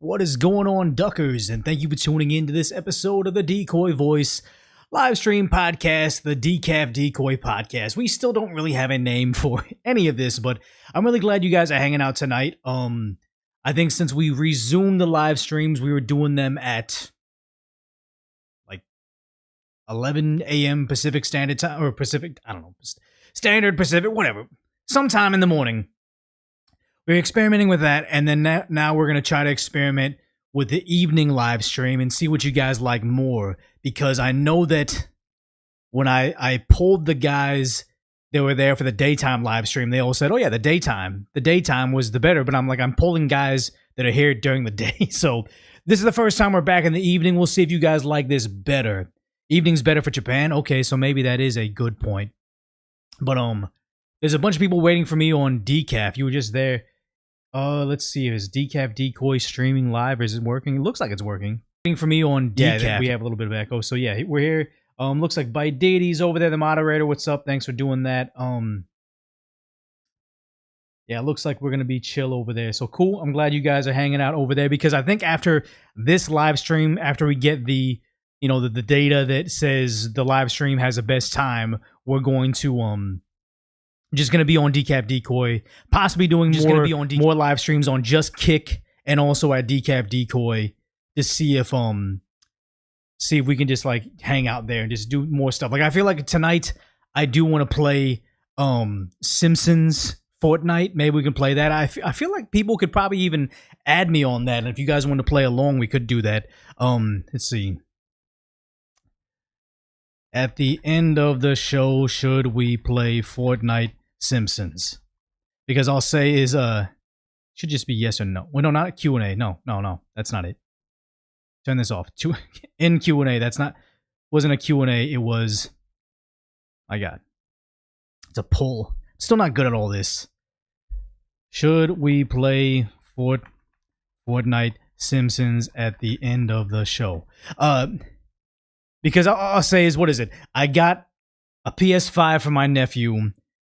What is going on, Duckers? And thank you for tuning in to this episode of the Decoy Voice live stream podcast, the Decaf Decoy Podcast. We still don't really have a name for any of this, but I'm really glad you guys are hanging out tonight. I think since we resumed the live streams, we were doing them at like 11 a.m. Pacific Standard Time, or Pacific, I don't know, Standard Pacific, whatever, sometime in the morning. We're experimenting with that, and then now we're going to try to experiment with the evening live stream and see what you guys like more, because I know that when I polled the guys that were there for the daytime live stream, they all said, oh yeah, the daytime was the better, but I'm polling guys that are here during the day, so this is the first time we're back in the evening. We'll see if you guys like this better. Evening's better for Japan? Okay, so maybe that is a good point. But there's a bunch of people waiting for me on Decaf. You were just there. Let's see. Is Decaf Decoy streaming live? Or is it working? It looks like it's working. Waiting for me on Decaf. Yeah, we have a little bit of echo. So yeah, we're here. Looks like Bite Deity's over there, the moderator. What's up? Thanks for doing that. Yeah, it looks like we're gonna be chill over there. So cool. I'm glad you guys are hanging out over there, because I think after this live stream, after we get the the data that says the live stream has the best time, we're going to just going to be on Decaf Decoy, possibly doing more live streams on Just Kick and also at Decaf Decoy to see if we can just like hang out there and just do more stuff. Like I feel like tonight I do want to play Simpsons Fortnite. Maybe we can play that. I feel like people could probably even add me on that, and if you guys want to play along, we could do that. Let's see. At the end of the show, should we play Fortnite Simpsons? Because I'll say is should just be yes or no. Well, no, not Q&A. No, that's not it. Turn this off. In Q&A, wasn't a Q&A. It was, my God, it's a poll. Still not good at all this. Should we play Fortnite Simpsons at the end of the show? Because I'll say is, what is it? I got a PS5 for my nephew,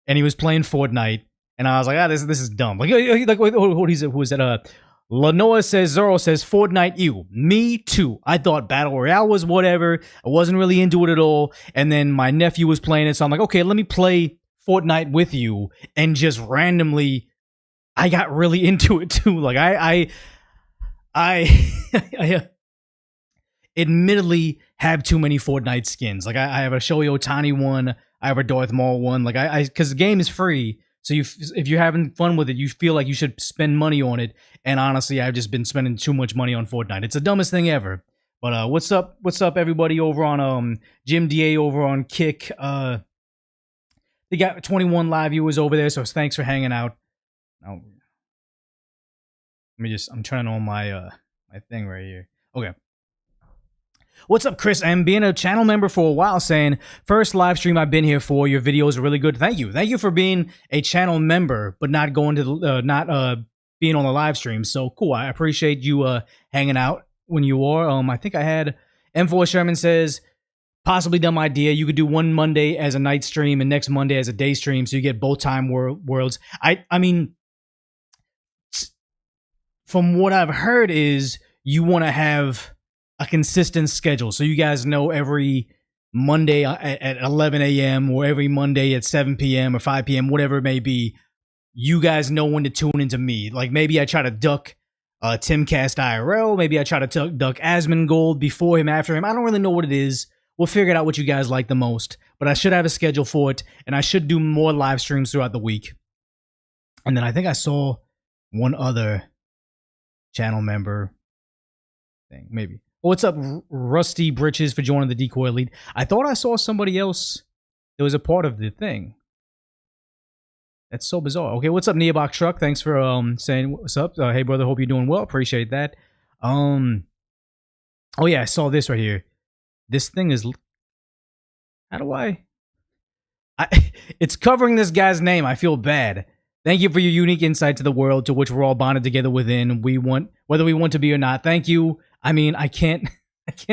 and he was playing Fortnite, and I was like, this is dumb. Like what is it? Who is that? Lanoa says, Zoro says, Fortnite, ew. Me too. I thought Battle Royale was whatever. I wasn't really into it at all. And then my nephew was playing it, so I'm like, okay, let me play Fortnite with you. And just randomly, I got really into it too. Like I admittedly have too many Fortnite skins. Like I have a Shohei Ohtani one, I have a Darth Maul one. Like because the game is free, so if you're having fun with it, you feel like you should spend money on it. And honestly, I've just been spending too much money on Fortnite. It's the dumbest thing ever. But what's up everybody over on Jim DA over on Kick? They got 21 live viewers over there, so thanks for hanging out. Now, I'm turning on my my thing right here. Okay. What's up, Chris M? Being a channel member for a while, saying, first live stream I've been here for. Your videos are really good. Thank you. Thank you for being a channel member, but not going to the, being on the live stream. So cool. I appreciate you hanging out when you are. I think I had M4 Sherman says, possibly dumb idea. You could do one Monday as a night stream and next Monday as a day stream, so you get both time worlds. I mean, from what I've heard is you want to have a consistent schedule, so you guys know every Monday at 11 a.m. or every Monday at 7 p.m. or 5 p.m., whatever it may be, you guys know when to tune into me. Like maybe I try to duck Timcast IRL, maybe I try to duck Asmongold before him, after him. I don't really know what it is. We'll figure it out what you guys like the most, but I should have a schedule for it, and I should do more live streams throughout the week. And then I think I saw one other channel member thing, maybe. What's up, Rusty Britches, for joining the Decoy Elite? I thought I saw somebody else that was a part of the thing. That's so bizarre. Okay, what's up, Neobach Truck? Thanks for saying what's up. Hey, brother, hope you're doing well. Appreciate that. Oh, yeah, I saw this right here. This thing is... How do I... It's covering this guy's name. I feel bad. Thank you for your unique insight to the world to which we're all bonded together within. Whether we want to be or not. Thank you. I mean, I can't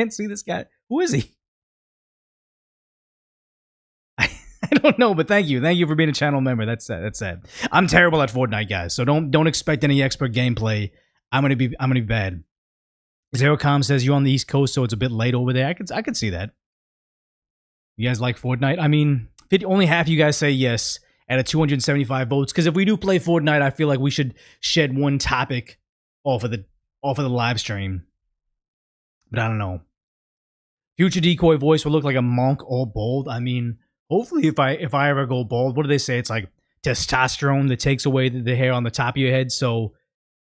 see this guy. Who is he? I don't know, but thank you. Thank you for being a channel member. That's sad. I'm terrible at Fortnite, guys. So don't expect any expert gameplay. I'm gonna be bad. Zerocom says you're on the East Coast, so it's a bit late over there. I could see that. You guys like Fortnite? I mean, only half you guys say yes out of 275 votes. Because if we do play Fortnite, I feel like we should shed one topic off of the live stream. But I don't know. Future decoy voice will look like a monk all bald. I mean, hopefully, if I ever go bald, what do they say? It's like testosterone that takes away the hair on the top of your head. So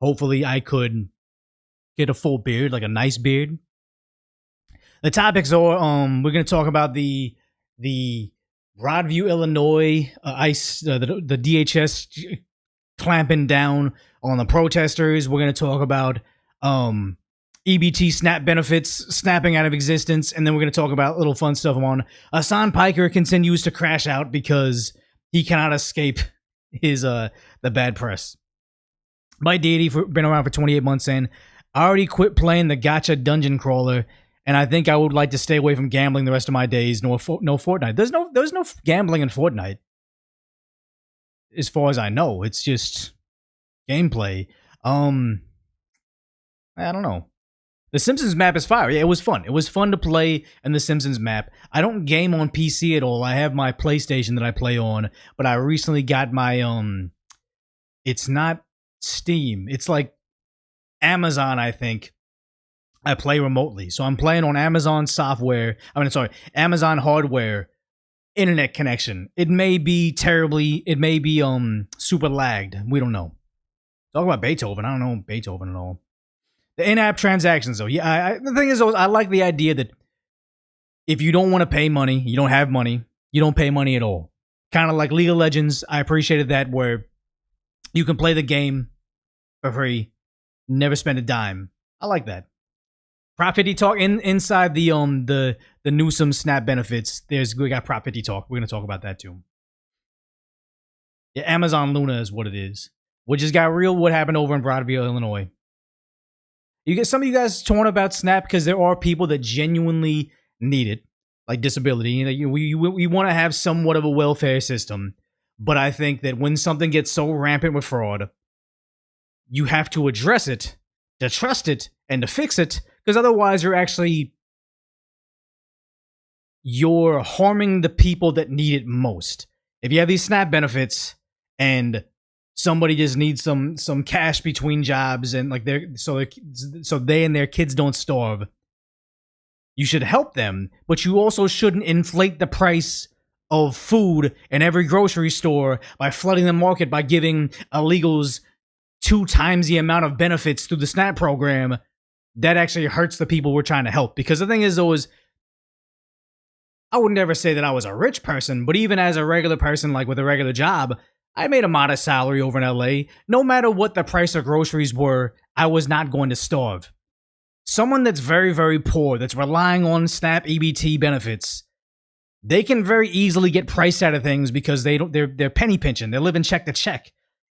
hopefully, I could get a full beard, like a nice beard. The topics are we're gonna talk about the Broadview, Illinois ICE, the DHS clamping down on the protesters. We're gonna talk about EBT SNAP benefits snapping out of existence, and then we're gonna talk about little fun stuff on Hasan Piker continues to crash out because he cannot escape his the bad press. My deity been around for 28 months, and I already quit playing the gacha dungeon crawler, and I think I would like to stay away from gambling the rest of my days. No Fortnite. There's no gambling in Fortnite, as far as I know. It's just gameplay. I don't know. The Simpsons map is fire. Yeah, it was fun. It was fun to play in the Simpsons map. I don't game on PC at all. I have my PlayStation that I play on, but I recently got my it's not Steam. It's like Amazon, I think. I play remotely. So I'm playing on Amazon software. Amazon hardware internet connection. It may be super lagged. We don't know. Talk about Beethoven. I don't know Beethoven at all. The in-app transactions, though. Yeah, the thing is, I like the idea that if you don't want to pay money, you don't have money, you don't pay money at all. Kind of like League of Legends. I appreciated that, where you can play the game for free, never spend a dime. I like that. Prop 50 talk inside the Newsom SNAP benefits. We got Prop 50 talk. We're gonna talk about that too. Yeah, Amazon Luna is what it is. Which just got real. What happened over in Broadview, Illinois? You get some of you guys torn about SNAP because there are people that genuinely need it, like disability. You know, we want to have somewhat of a welfare system, but I think that when something gets so rampant with fraud, you have to address it, to trust it, and to fix it. Because otherwise, you're harming the people that need it most. If you have these SNAP benefits and somebody just needs some cash between jobs and like so they and their kids don't starve, you should help them. But you also shouldn't inflate the price of food in every grocery store by flooding the market by giving illegals 2 times the amount of benefits through the SNAP program. That actually hurts the people we're trying to help. Because the thing is, though, I would never say that I was a rich person, but even as a regular person, like with a regular job, I made a modest salary over in LA. No matter what the price of groceries were, I was not going to starve. Someone that's very, very poor, that's relying on SNAP EBT benefits, they can very easily get priced out of things because they're penny pinching. They're living check to check.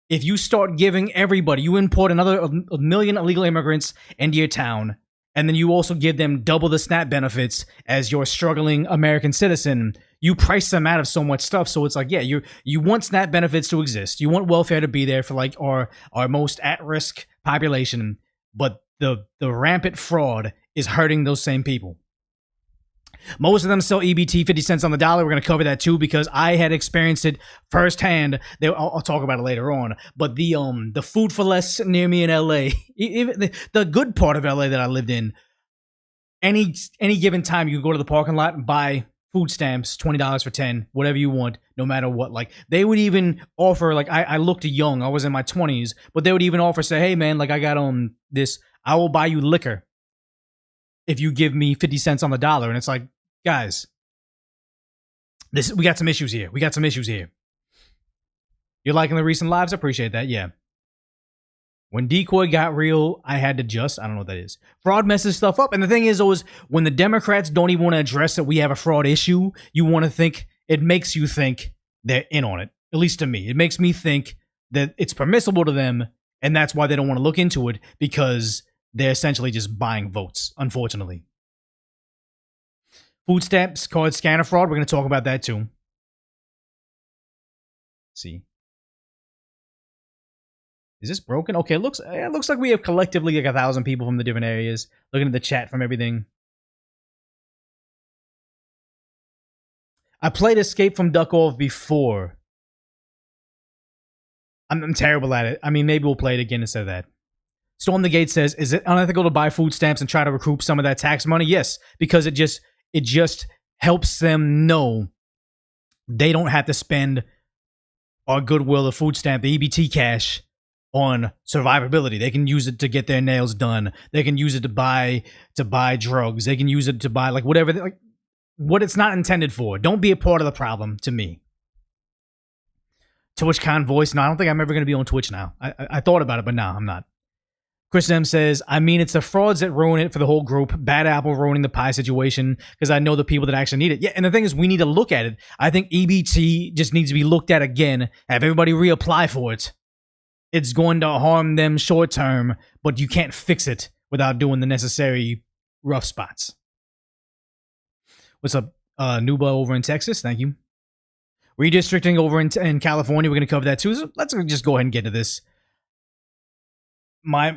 If you start giving everybody, you import a million illegal immigrants into your town, and then you also give them double the SNAP benefits as your struggling American citizen, you price them out of so much stuff. So it's like, yeah, you want SNAP benefits to exist. You want welfare to be there for like our most at-risk population, but the rampant fraud is hurting those same people. Most of them sell EBT 50 cents on the dollar. We're going to cover that too because I had experienced it firsthand. I'll talk about it later on. But the Food for Less near me in LA, even the good part of LA that I lived in, any given time you can go to the parking lot and buy food stamps, $20 for 10, whatever you want, no matter what. Like they would even offer, like I looked young, I was in my 20s, but they would even offer, say, hey man, like I got this, I will buy you liquor if you give me 50 cents on the dollar. And it's like, guys, we got some issues here. You're liking the recent lives? I appreciate that. Yeah. When Decoy got real, I had to just, I don't know what that is. Fraud messes stuff up. And the thing is, always, when the Democrats don't even want to address that we have a fraud issue, it makes you think they're in on it. At least to me. It makes me think that it's permissible to them, and that's why they don't want to look into it, because they're essentially just buying votes, unfortunately. Food stamps, card scanner fraud. We're going to talk about that too. See. Is this broken? Okay, it looks like we have collectively like 1,000 people from the different areas. Looking at the chat from everything. I played Escape from Duckworth before. I'm terrible at it. I mean, maybe we'll play it again instead of that. Storm the Gate says, is it unethical to buy food stamps and try to recoup some of that tax money? Yes, because it just helps them know they don't have to spend our goodwill, the food stamp, the EBT cash on survivability. They can use it to get their nails done. They can use it to buy drugs. They can use it to buy like whatever, like what it's not intended for. Don't be a part of the problem to me. TwitchCon voice. No, I don't think I'm ever going to be on Twitch now. I thought about it, but no, I'm not. Chris M says, I mean, it's the frauds that ruin it for the whole group. Bad Apple ruining the pie situation because I know the people that actually need it. Yeah, and the thing is, we need to look at it. I think EBT just needs to be looked at again. Have everybody reapply for it. It's going to harm them short term, but you can't fix it without doing the necessary rough spots. What's up, Nuba over in Texas? Thank you. Redistricting over in California. We're going to cover that too. So let's just go ahead and get to this.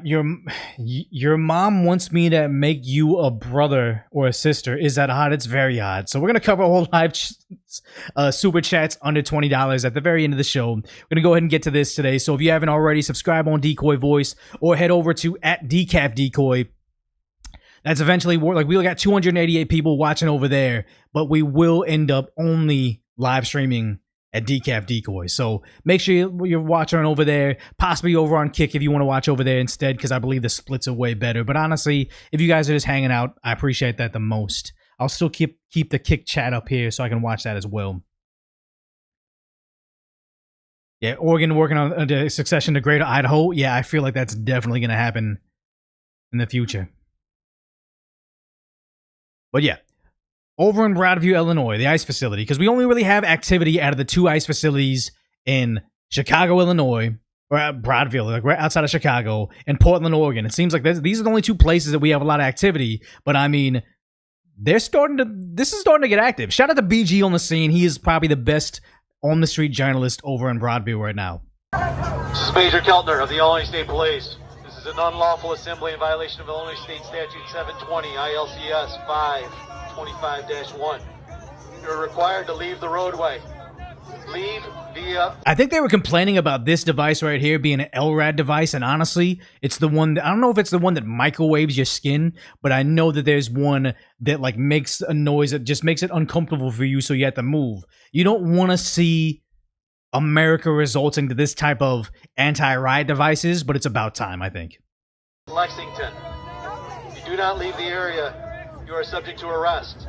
Your mom wants me to make you a brother or a sister. Is that odd? It's very odd. So we're gonna cover a whole live super chats under $20 at the very end of the show. We're gonna go ahead and get to this today. So if you haven't already, subscribe on Decoy Voice or head over to @DecafDecoy. That's eventually like we got 288 people watching over there, but we will end up only live streaming at Decaf Decoy. So make sure you're watching over there, possibly over on Kick if you want to watch over there instead, because I believe the splits are way better. But honestly, if you guys are just hanging out, I appreciate that the most. I'll still keep the Kick chat up here so I can watch that as well. Yeah, Oregon working on the succession to Greater Idaho. Yeah, I feel like that's definitely going to happen in the future. But yeah. Over in Broadview, Illinois, the ice facility, because we only really have activity out of the 2 ice facilities in Chicago, Illinois, or at Broadview, like right outside of Chicago, and Portland, Oregon. It seems like these are the only 2 places that we have a lot of activity, but I mean, this is starting to get active. Shout out to BG on the scene. He is probably the best on-the-street journalist over in Broadview right now. This is Major Keltner of the Illinois State Police. This is an unlawful assembly in violation of Illinois State Statute 720, ILCS 525-1. You're required to leave the roadway. Leave via... I think they were complaining about this device right here being an LRAD device, and honestly, it's the one that, I don't know if it's the one that microwaves your skin, but I know that there's one that like makes a noise that just makes it uncomfortable for you, so you have to move. You don't want to see America resulting to this type of anti-riot devices, but it's about time, I think. Lexington. If you do not leave the area, you are subject to arrest.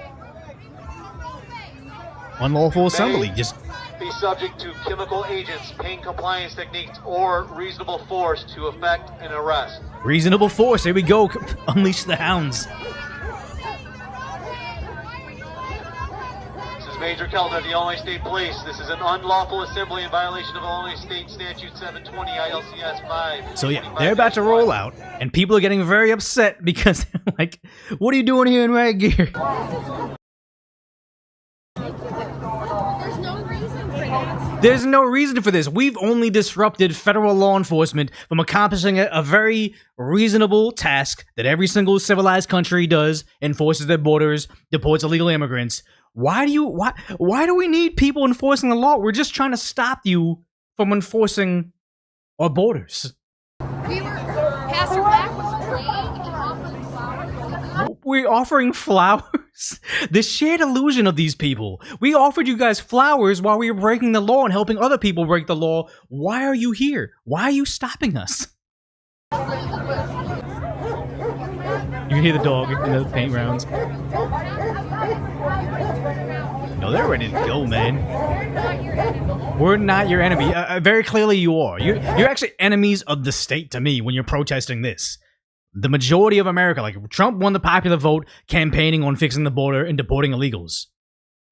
Unlawful assembly, just be subject to chemical agents, pain compliance techniques, or reasonable force to effect an arrest. Reasonable force, here we go. Unleash the hounds. This is Major Keltner of the Illinois State Police. This is an unlawful assembly in violation of Illinois State Statute 720 ILCS 5. So yeah, they're about to roll out, and people are getting very upset because they're like, what are you doing here in red gear? There's no reason for this. We've only disrupted federal law enforcement from accomplishing a very reasonable task that every single civilized country does: enforces their borders, deports illegal immigrants. Why do we need people enforcing the law? We're just trying to stop you from enforcing our borders. Pastor Black was praying and offering flowers. We're offering flowers? The shared illusion of these people. We offered you guys flowers while we were breaking the law and helping other people break the law. Why are you here? Why are you stopping us? You can hear the dog in the paint rounds. No, they're ready to go, man. We're not your enemy. Very clearly you are. You're actually enemies of the state to me when you're protesting this. The majority of America, like Trump won the popular vote campaigning on fixing the border and deporting illegals.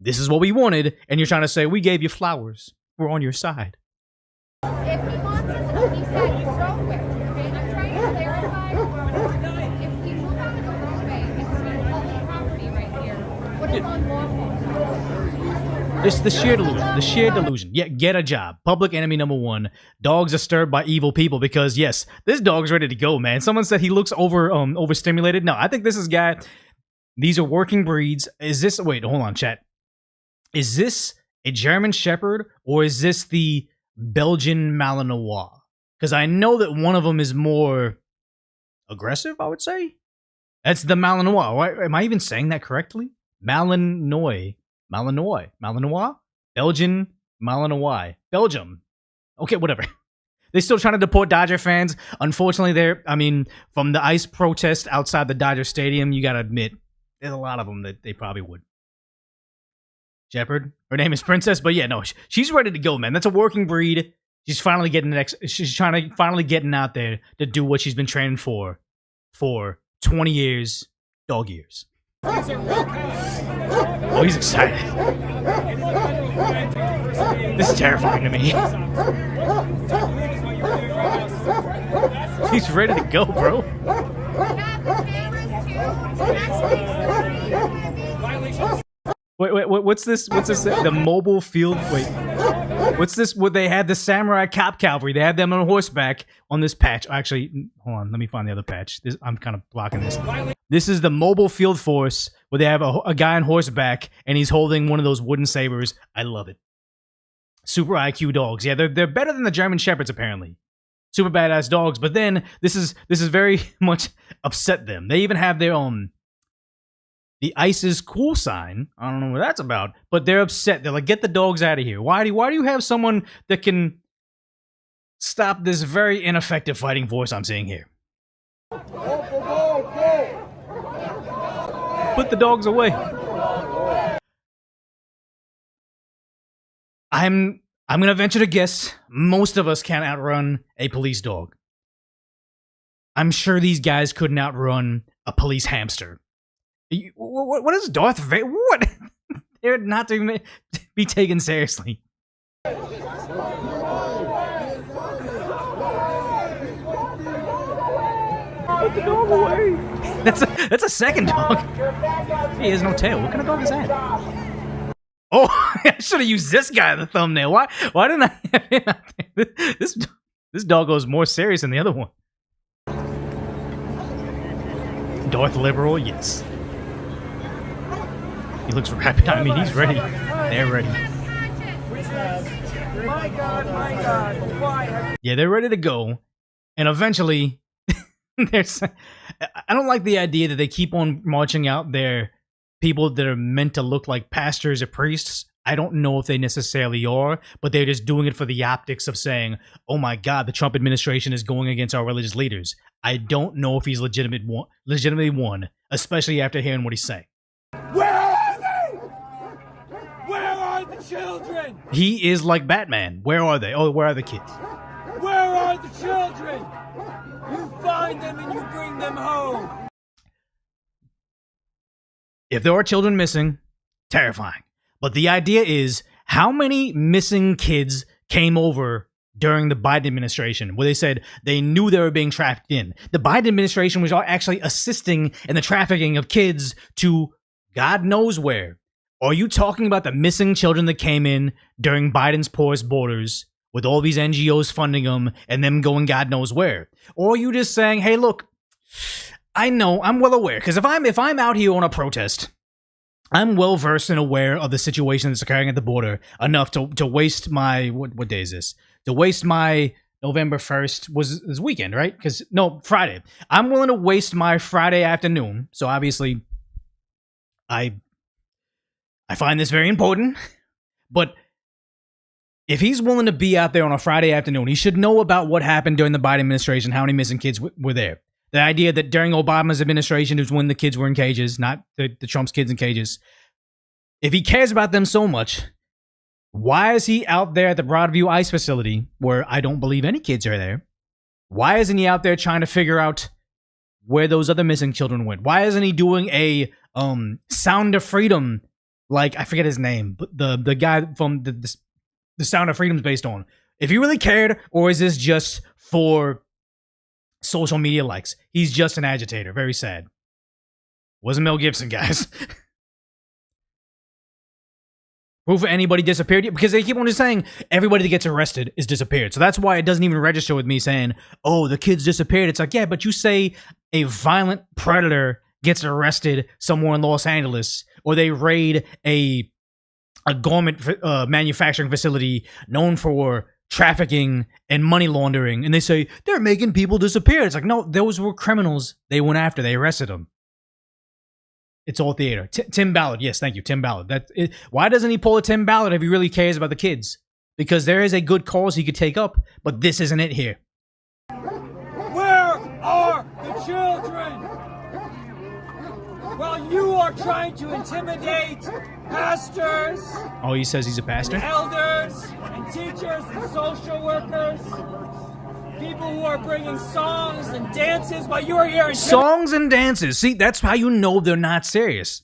This is what we wanted, and you're trying to say, we gave you flowers. We're on your side. If he wants us on his side, he's wrong with. Okay, I'm trying to clarify. If we move out of the roadway and we're on public property right here, what is unlawful? It's the sheer delusion. The sheer delusion. Yeah, get a job. Public enemy number one. Dogs are stirred by evil people because yes, this dog's ready to go, man. Someone said he looks overstimulated. No, I think this is guy. These are working breeds. Is this? Wait, hold on, chat. Is this a German Shepherd or is this the Belgian Malinois? Because I know that one of them is more aggressive, I would say. That's the Malinois. Right? Am I even saying that correctly? Malinois. Belgian Malinois. Belgium. Okay, whatever. They're still trying to deport Dodger fans. Unfortunately, from the ICE protest outside the Dodger Stadium, you gotta admit, there's a lot of them that they probably would. Shepherd. Her name is Princess, but yeah, no, she's ready to go, man. That's a working breed. She's finally getting out there to do what she's been training for 20 years, dog years. Oh, he's excited. This is terrifying to me. He's ready to go, bro. Wait, what's this? What's this? The mobile field? Wait. What's this? What they had the samurai cop cavalry. They had them on horseback on this patch. Actually, hold on. Let me find the other patch. I'm kind of blocking this. This is the mobile field force where they have a guy on horseback and he's holding one of those wooden sabers. I love it. Super IQ dogs. Yeah, they're better than the German Shepherds apparently. Super badass dogs. But then this is very much upset them. They even have their the ICE's cool sign. I don't know what that's about, but they're upset. They're like, get the dogs out of here. Why do you have someone that can stop this very ineffective fighting force I'm seeing here? Put the dogs away. I'm gonna venture to guess most of us can't outrun a police dog. I'm sure these guys couldn't outrun a police hamster. What is Darth Vader? What? They're not to be taken seriously. Put the dog away. That's a second dog. He has no tail. What kind of dog is that? Oh, I should have used this guy in the thumbnail. Why didn't I have him out there? This dog goes more serious than the other one. Darth Liberal, yes. He looks rapid. I mean, he's ready. They're ready. My God. Yeah, they're ready to go. And eventually, I don't like the idea that they keep on marching out their people that are meant to look like pastors or priests. I don't know if they necessarily are, but they're just doing it for the optics of saying, oh my God, the Trump administration is going against our religious leaders. I don't know if he's legitimately won, especially after hearing what he's saying. Where are they? Where are the children? He is like Batman. Where are they? Oh, where are the kids? Where are the children? You find them and you bring them home. If there are children missing, terrifying. But the idea is, how many missing kids came over during the Biden administration where they said they knew they were being trafficked in? The Biden administration was actually assisting in the trafficking of kids to God knows where. Are you talking about the missing children that came in during Biden's porous borders with all these NGOs funding them and them going God knows where? Or are you just saying, hey, look, I know, I'm well aware, because if I'm out here on a protest, I'm well versed and aware of the situation that's occurring at the border enough to waste my what day is this? To waste my November 1st was this weekend, right? Friday. I'm willing to waste my Friday afternoon. So obviously, I find this very important. But if he's willing to be out there on a Friday afternoon, he should know about what happened during the Biden administration, how many missing kids were there. The idea that during Obama's administration is when the kids were in cages, not the Trump's kids in cages. If he cares about them so much, why is he out there at the Broadview ICE facility, where I don't believe any kids are there? Why isn't he out there trying to figure out where those other missing children went? Why isn't he doing a Sound of Freedom, like, I forget his name, but the guy from the Sound of Freedom's based on? If he really cared, or is this just for social media likes? He's just an agitator. Very sad. Wasn't Mel Gibson, guys. Proof of anybody disappeared yet? Because they keep on just saying everybody that gets arrested is disappeared. So that's why it doesn't even register with me saying, oh, the kids disappeared. It's like, yeah, but you say a violent predator gets arrested somewhere in Los Angeles, or they raid a garment manufacturing facility known for trafficking and money laundering, and they say they're making people disappear. It's like, no, those were criminals they went after. They arrested them. It's all theater. Tim Ballard. Yes, thank you, Tim Ballard. Why doesn't he pull a Tim Ballard if he really cares about the kids? Because there is a good cause he could take up, but this isn't it here. Where are the children? While you are trying to intimidate pastors, Oh, he says he's a pastor? elders, and teachers and social workers, people who are bringing songs and dances while you are here. Songs and dances. See, that's how you know they're not serious.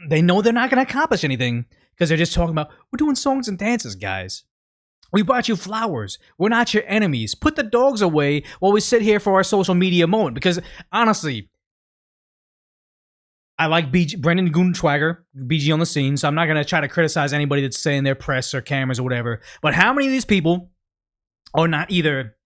They know they're not going to accomplish anything because they're just talking about, we're doing songs and dances, guys. We brought you flowers. We're not your enemies. Put the dogs away while we sit here for our social media moment. Because honestly, I like Brendan Goonschwager, BG on the scene, so I'm not going to try to criticize anybody that's saying their press or cameras or whatever. But how many of these people are not either,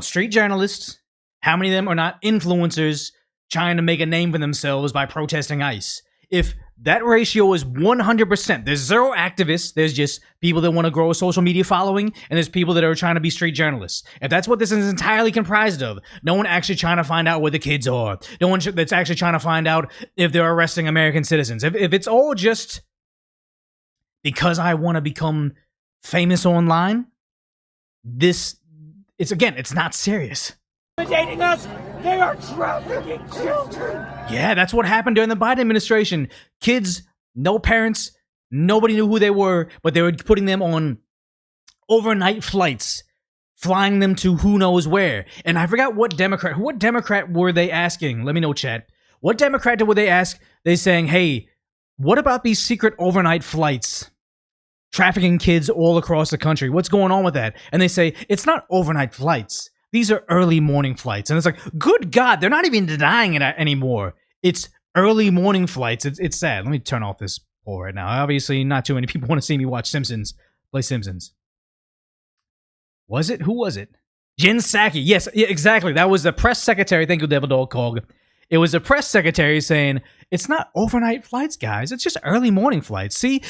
street journalists? How many of them are not influencers trying to make a name for themselves by protesting ICE? If that ratio is 100%, there's zero activists, there's just people that want to grow a social media following, and there's people that are trying to be street journalists. If that's what this is entirely comprised of, no one actually trying to find out where the kids are, no one that's actually trying to find out if they're arresting American citizens. If it's all just because I want to become famous online, it's not serious. Intimidating us, they are trafficking children. Yeah, that's what happened during the Biden administration. Kids, no parents, nobody knew who they were, but they were putting them on overnight flights, flying them to who knows where. And I forgot what Democrat were they asking? Let me know, chat. What Democrat were they ask? They saying, hey, what about these secret overnight flights? Trafficking kids all across the country. What's going on with that? And they say, it's not overnight flights. These are early morning flights. And it's like, good God, they're not even denying it anymore. It's early morning flights. It's sad. Let me turn off this poll right now. Obviously, not too many people want to see me watch play Simpsons. Was it? Who was it? Jen Psaki. Yes, yeah, exactly. That was the press secretary. Thank you, Devil Dog Cog. It was the press secretary saying, it's not overnight flights, guys. It's just early morning flights. See,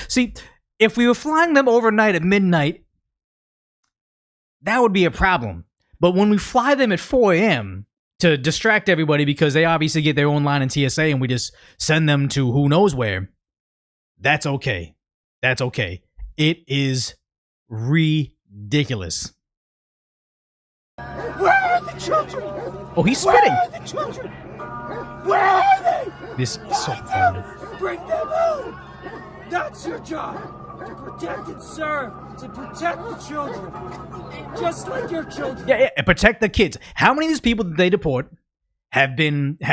if we were flying them overnight at midnight, that would be a problem. But when we fly them at 4 a.m. to distract everybody because they obviously get their own line in TSA and we just send them to who knows where, that's okay. That's okay. It is ridiculous. Where are the children? Oh, he's spitting. Where are the children? Where are they? This is so funny. Bring them home. That's your job. To protect and serve. To protect the children. Just like your children. Yeah, protect the kids. How many of these people that they deport have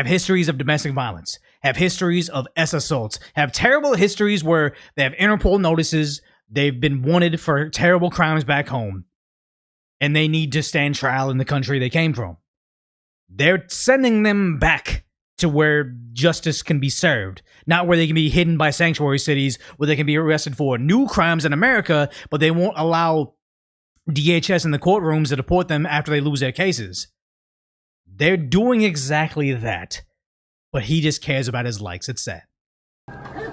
histories of domestic violence, have histories of assaults, have terrible histories where they have Interpol notices, they've been wanted for terrible crimes back home, and they need to stand trial in the country they came from? They're sending them back to where justice can be served, not where they can be hidden by sanctuary cities, where they can be arrested for new crimes in America, but they won't allow DHS in the courtrooms to deport them after they lose their cases. They're doing exactly that, but he just cares about his likes. It's sad.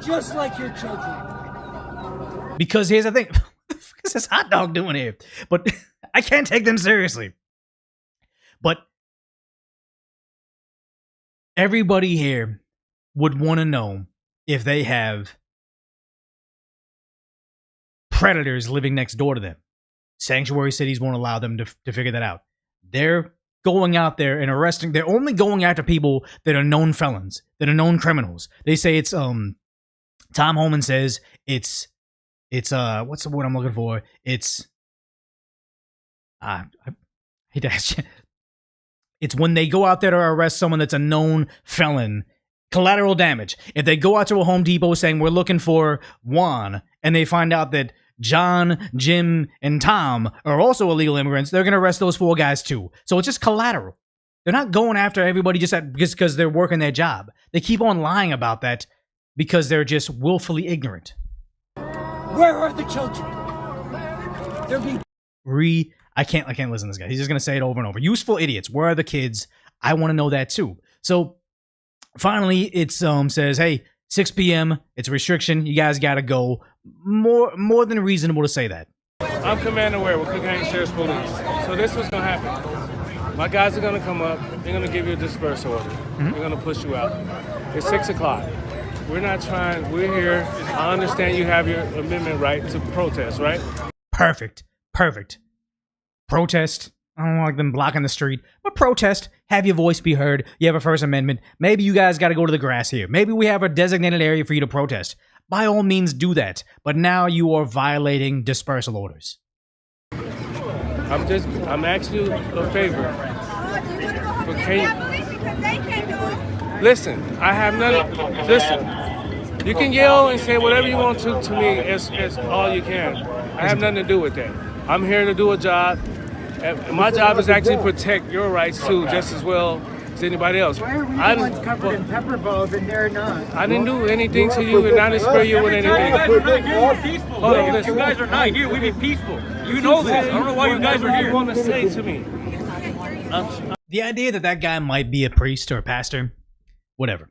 Just like your children. Because here's the thing. What the fuck is this hot dog doing here? But I can't take them seriously. But everybody here would want to know if they have predators living next door to them. Sanctuary cities won't allow them to figure that out. They're going out there and arresting. They're only going after people that are known felons, that are known criminals. They say it's Tom Homan says it's what's the word I'm looking for? It's I hate to ask you. It's when they go out there to arrest someone that's a known felon. Collateral damage. If they go out to a Home Depot saying we're looking for Juan, and they find out that John, Jim, and Tom are also illegal immigrants, they're going to arrest those 4 guys too. So it's just collateral. They're not going after everybody just because they're working their job. They keep on lying about that because they're just willfully ignorant. Where are the children? They're being I can't listen to this guy. He's just gonna say it over and over. Useful idiots. Where are the kids? I want to know that too. So finally, it says, hey, 6 p.m. It's a restriction. You guys gotta go. More than reasonable to say that. I'm Commander Ware with Cook County Sheriff's Police. So this was gonna happen. My guys are gonna come up. They're gonna give you a dispersal order. They're gonna push you out. It's 6 o'clock. We're not trying. We're here. I understand you have your amendment right to protest, right? Perfect. Protest. I don't like them blocking the street, but protest. Have your voice be heard. You have a First Amendment. Maybe you guys got to go to the grass here. Maybe we have a designated area for you to protest. By all means, do that. But now you are violating dispersal orders. I'm asking you a favor. But listen, I have nothing. Listen, you can yell and say whatever you want to me. It's all you can. I have nothing to do with that. I'm here to do a job. And my job is actually protect your rights too, just as well as anybody else. Why are we the ones covered in pepper balls and they're not? I didn't do anything to you, and I didn't spray you with anything. You guys are not here. You're peaceful. Hold on, listen. You guys are not here. We be peaceful. You know this. I don't know why you guys are What here. you want to say to me? The idea that that guy might be a priest or a pastor, whatever.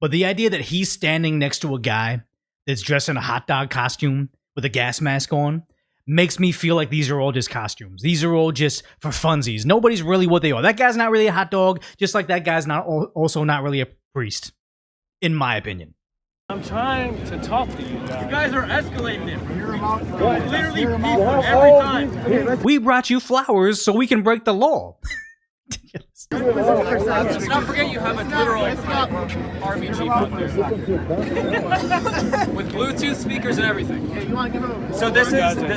But the idea that he's standing next to a guy that's dressed in a hot dog costume with a gas mask on makes me feel like these are all just costumes. These are all just for funsies. Nobody's really what they are. That guy's not really a hot dog, just like that guy's also not really a priest, in my opinion. I'm trying to talk to you guys. You guys are escalating it. Literally peaceful every time. We brought you flowers so we can break the law. Let's not forget you have a literal army jeep out there with Bluetooth speakers and everything. So this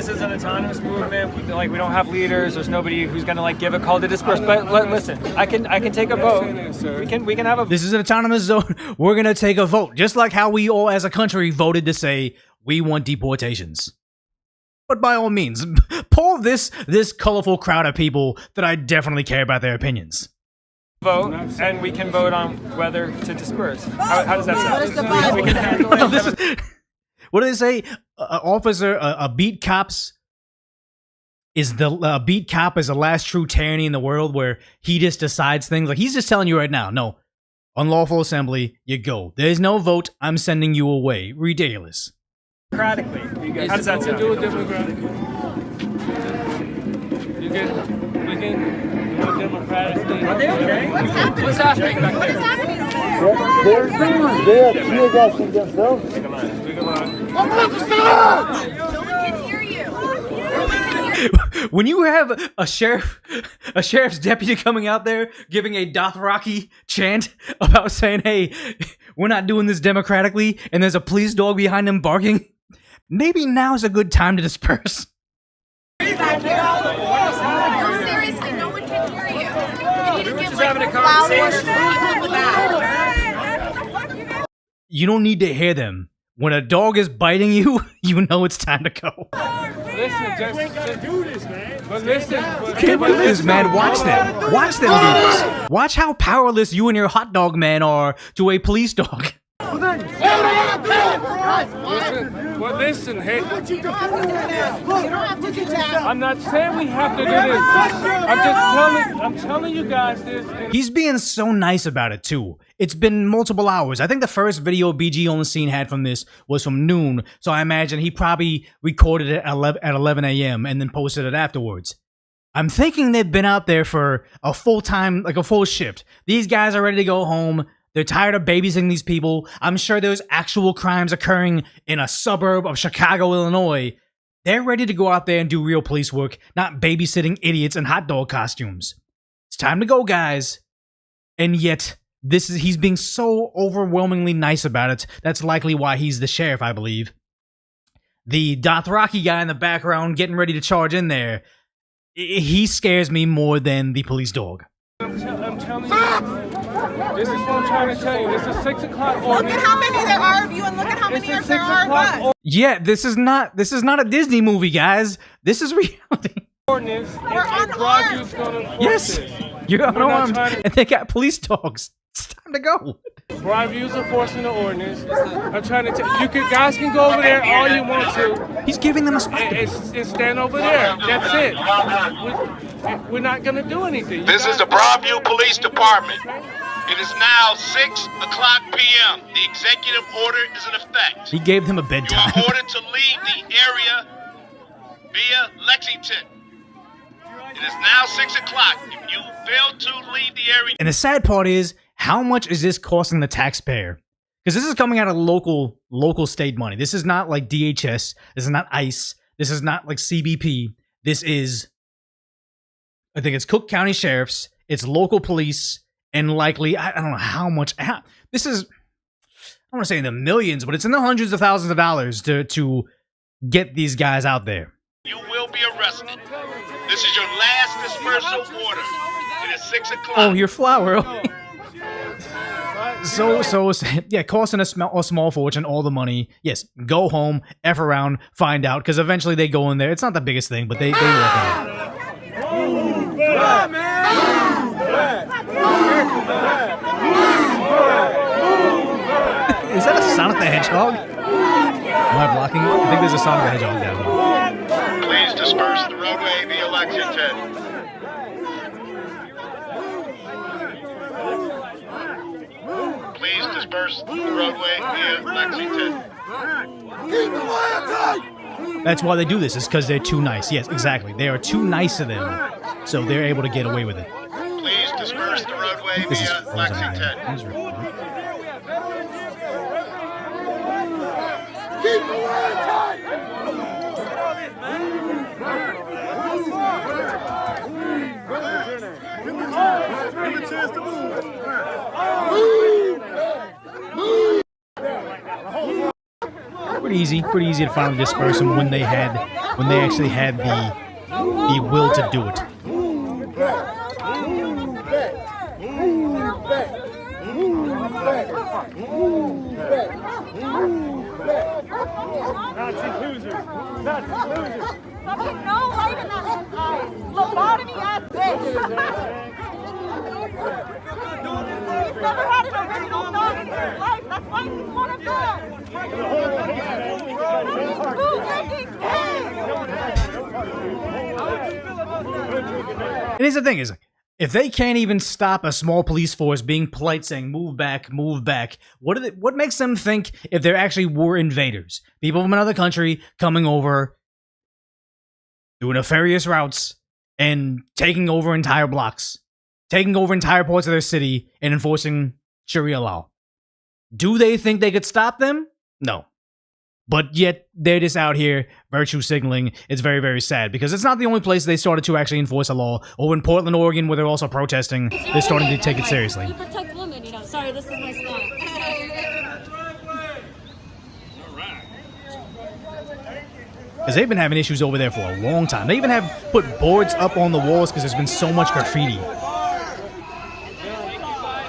is an autonomous movement. Like, we don't have leaders. There's nobody who's gonna like give a call to disperse. But listen, I can take a vote. We can have a. This is an autonomous zone. We're gonna take a vote, just like how we all as a country voted to say we want deportations. But by all means, pull this colorful crowd of people that I definitely care about their opinions. vote, and we can vote on whether to disperse. How does that sound? We can handle it. No, this is, what do they say? A beat cop is the last true tyranny in the world, where he just decides things. Like, he's just telling you right now, no, unlawful assembly, you go. There's no vote. I'm sending you away. Ridiculous. Democratically, how does that sound? Do it democratically. We can do it democratically. Are they okay? What's happening back there? What's happening over there? They're tear gassing themselves. Speak a line. No one can hear you. No one can hear you. When you have a sheriff's deputy coming out there giving a Dothraki chant about saying, hey, we're not doing this democratically, and there's a police dog behind him barking, maybe now's a good time to disperse. No, seriously, no one can hear you. You need to give having a like flowers conversation. to people in the back. You don't need to hear them. When a dog is biting you, you know it's time to go. Listen, just do this, man. But listen, Can't believe this, man. Watch them. Watch them do this. Watch how powerless you and your hot dog man are to a police dog. Listen, hey. You don't have to do that. I'm not saying we have to do this. I'm telling you guys this. He's being so nice about it, too. It's been multiple hours. I think the first video BG On The Scene had from this was from noon, so I imagine he probably recorded it at 11 a.m. and then posted it afterwards. I'm thinking they've been out there for a full time, like a full shift. These guys are ready to go home. They're tired of babysitting these people. I'm sure there's actual crimes occurring in a suburb of Chicago, Illinois. They're ready to go out there and do real police work, not babysitting idiots in hot dog costumes. It's time to go, guys. And yet, he's being so overwhelmingly nice about it. That's likely why he's the sheriff, I believe. The Dothraki guy in the background getting ready to charge in there, he scares me more than the police dog. I'm telling you. This is what I'm trying to tell you. This is 6 o'clock ordinance. Look at how many there are of you, and look at how many there are of us. Yeah, this is not a Disney movie, guys. This is reality. Ordinance. We're unarmed. Gonna Yes, this. you're We're not unarmed, trying to- and they got police dogs. It's time to go. Bribe use of force in the ordinance. I'm trying to tell you, guys can go over there all you want to. He's giving them a spot. And stand over there. That's it. We're not going to do anything. This is the Broadview Police Department. It is now 6:00 p.m. The executive order is in effect. He gave them a bedtime. You are ordered to leave the area via Lexington. It is now 6:00. If you fail to leave the area... And the sad part is, how much is this costing the taxpayer? Because this is coming out of local state money. This is not like DHS. This is not ICE. This is not like CBP. This is, I think it's Cook County Sheriffs. It's local police. And likely, I don't know how much. This is, I don't want to say in the millions, but it's in the hundreds of thousands of dollars to get these guys out there. You will be arrested. This is your last dispersal order. It is 6:00. Oh, your flower. So yeah, costing a small fortune, all the money. Yes, go home, F around, find out, because eventually they go in there. It's not the biggest thing, but they work it out. Is that a Sonic the Hedgehog? Am I blocking? I think there's a Sonic the Hedgehog down there. Please disperse the roadway via Lexington. Please disperse the roadway via Lexington. That's why they do this, is because they're too nice. Yes, exactly. They are too nice of them, so they're able to get away with it. Please disperse the roadway via Lexington. Keep the line tight! Give a chance to move. Pretty easy to finally disperse them when they actually had the will to do it. Nazi losers! Nazi losers! Fucking no light in that man's eyes! Lobotomy ass bitch! He's never had an original thought in his life! That's why he's one of them! He's bootlegging kids! And here's the thing is, if they can't even stop a small police force being polite, saying move back, what makes them think if there actually were invaders, people from another country coming over, doing nefarious routes, and taking over entire blocks, taking over entire parts of their city, and enforcing Sharia law? Do they think they could stop them? No. But yet, they're just out here virtue signaling. It's very, very sad, because it's not the only place they started to actually enforce a law. Over in Portland, Oregon, where they're also protesting, they're starting to take it seriously. You protect women, you know. Sorry, this is my spot. Because they've been having issues over there for a long time. They even have put boards up on the walls because there's been so much graffiti.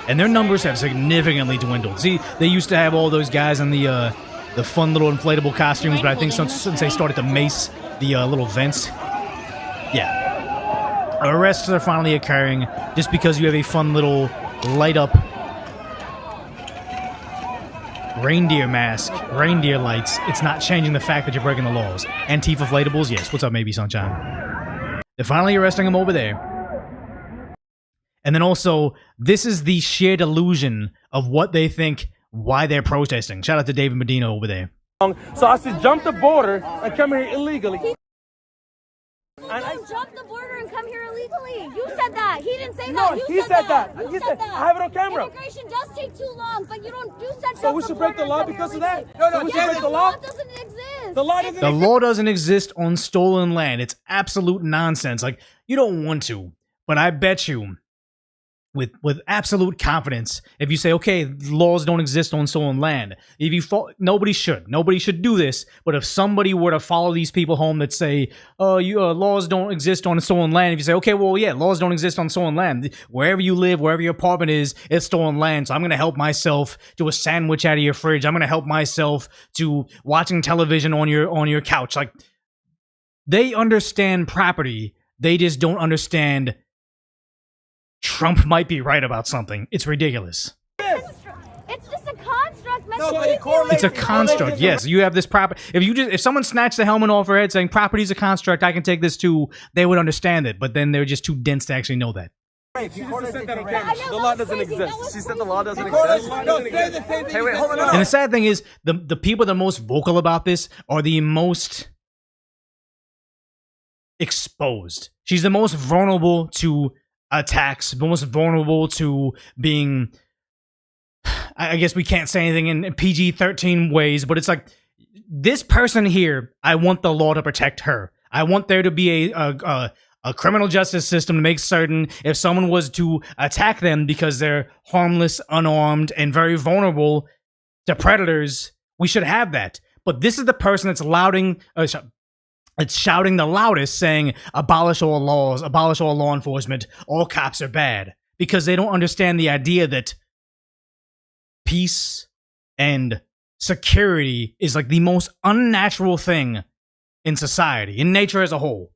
And their numbers have significantly dwindled. See, they used to have all those guys in the fun little inflatable costumes, but I think since they started to mace the little vents, yeah, arrests are finally occurring just because you have a fun little light up reindeer mask, reindeer lights. It's not changing the fact that you're breaking the laws. Antifa inflatables, yes. What's up, maybe Sunshine? They're finally arresting him over there. And then also, this is the shared illusion of what they think, why they're protesting. Shout out to David Medina over there. So I said, jump the border and come here illegally. Don't jump the border and come here illegally. You said that. He didn't say No, that. he said that. You He said said- that. I have it on camera. Immigration does take too long, but you said So we should break the law because of that? No, we should break the law? doesn't exist. The law doesn't The law doesn't exist on stolen land. It's absolute nonsense. Like, you don't want to, but I bet you, with absolute confidence, if you say, okay, laws don't exist on stolen land, if you nobody should do this, but if somebody were to follow these people home that say, laws don't exist on stolen land, if you say, okay, well, yeah, laws don't exist on stolen land, wherever you live, wherever your apartment is, it's stolen land, so I'm going to help myself to a sandwich out of your fridge, I'm going to help myself to watching television on your couch. Like, they understand property, they just don't understand Trump might be right about something. It's ridiculous. It's just a construct meant No, to but keep it correlates- It's a construct. Yes, you have this property. If someone snatched the helmet off her head saying property is a construct, I can take this too, they would understand it. But then they're just too dense to actually know that. She just said that on Yeah, I camera. know, The that law was doesn't crazy. That exist. was She said the crazy. law doesn't That exist. was No, crazy. say the same thing. Hey, wait, you hold said on. now. And the sad thing is, the people that are most vocal about this are the most exposed. She's the most vulnerable to attacks, the most vulnerable to being, I guess we can't say anything in PG-13 ways, but it's like, this person here, I want the law to protect her. I want there to be a criminal justice system to make certain if someone was to attack them because they're harmless, unarmed, and very vulnerable to predators, we should have that. But this is the person that's shouting the loudest, saying, abolish all laws, abolish all law enforcement, all cops are bad. Because they don't understand the idea that peace and security is like the most unnatural thing in society, in nature as a whole.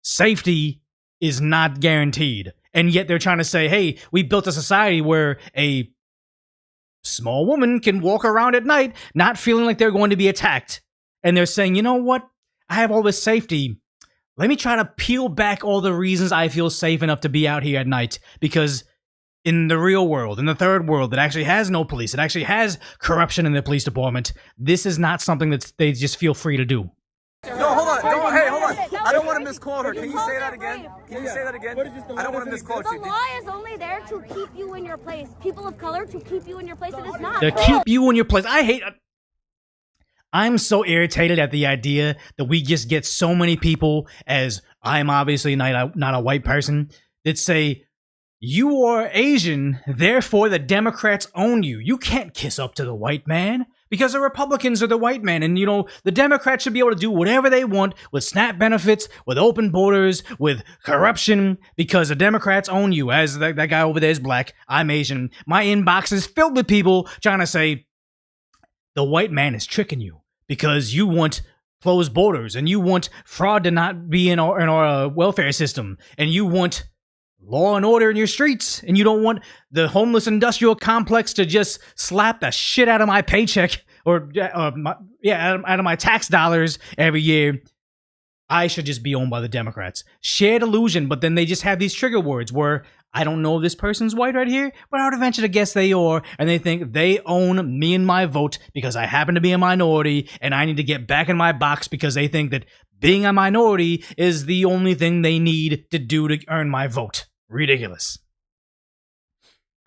Safety is not guaranteed. And yet they're trying to say, hey, we built a society where a small woman can walk around at night not feeling like they're going to be attacked. And they're saying, you know what? I have all this safety. Let me try to peel back all the reasons I feel safe enough to be out here at night. Because in the real world, in the third world, that actually has no police, it actually has corruption in the police department, this is not something that they just feel free to do. No, hold on. Hey, hold on. I don't want to misquote her. Can you say that again? Can you say that again? I don't want to misquote The you. law is only there to keep you in your place. People of color to keep you in your place. It is not. To keep you in your place. I'm so irritated at the idea that we just get so many people, as I'm obviously not a white person, that say, you are Asian, therefore the Democrats own you. You can't kiss up to the white man because the Republicans are the white man. And, you know, the Democrats should be able to do whatever they want with SNAP benefits, with open borders, with corruption, because the Democrats own you. As that guy over there is black, I'm Asian. My inbox is filled with people trying to say, the white man is tricking you because you want closed borders and you want fraud to not be in our welfare system, and you want law and order in your streets, and you don't want the homeless industrial complex to just slap the shit out of my paycheck out of my tax dollars every year. I should just be owned by the Democrats. Shared illusion, but then they just have these trigger words where I don't know if this person's white right here, but I would venture to guess they are, and they think they own me and my vote because I happen to be a minority, and I need to get back in my box because they think that being a minority is the only thing they need to do to earn my vote. Ridiculous.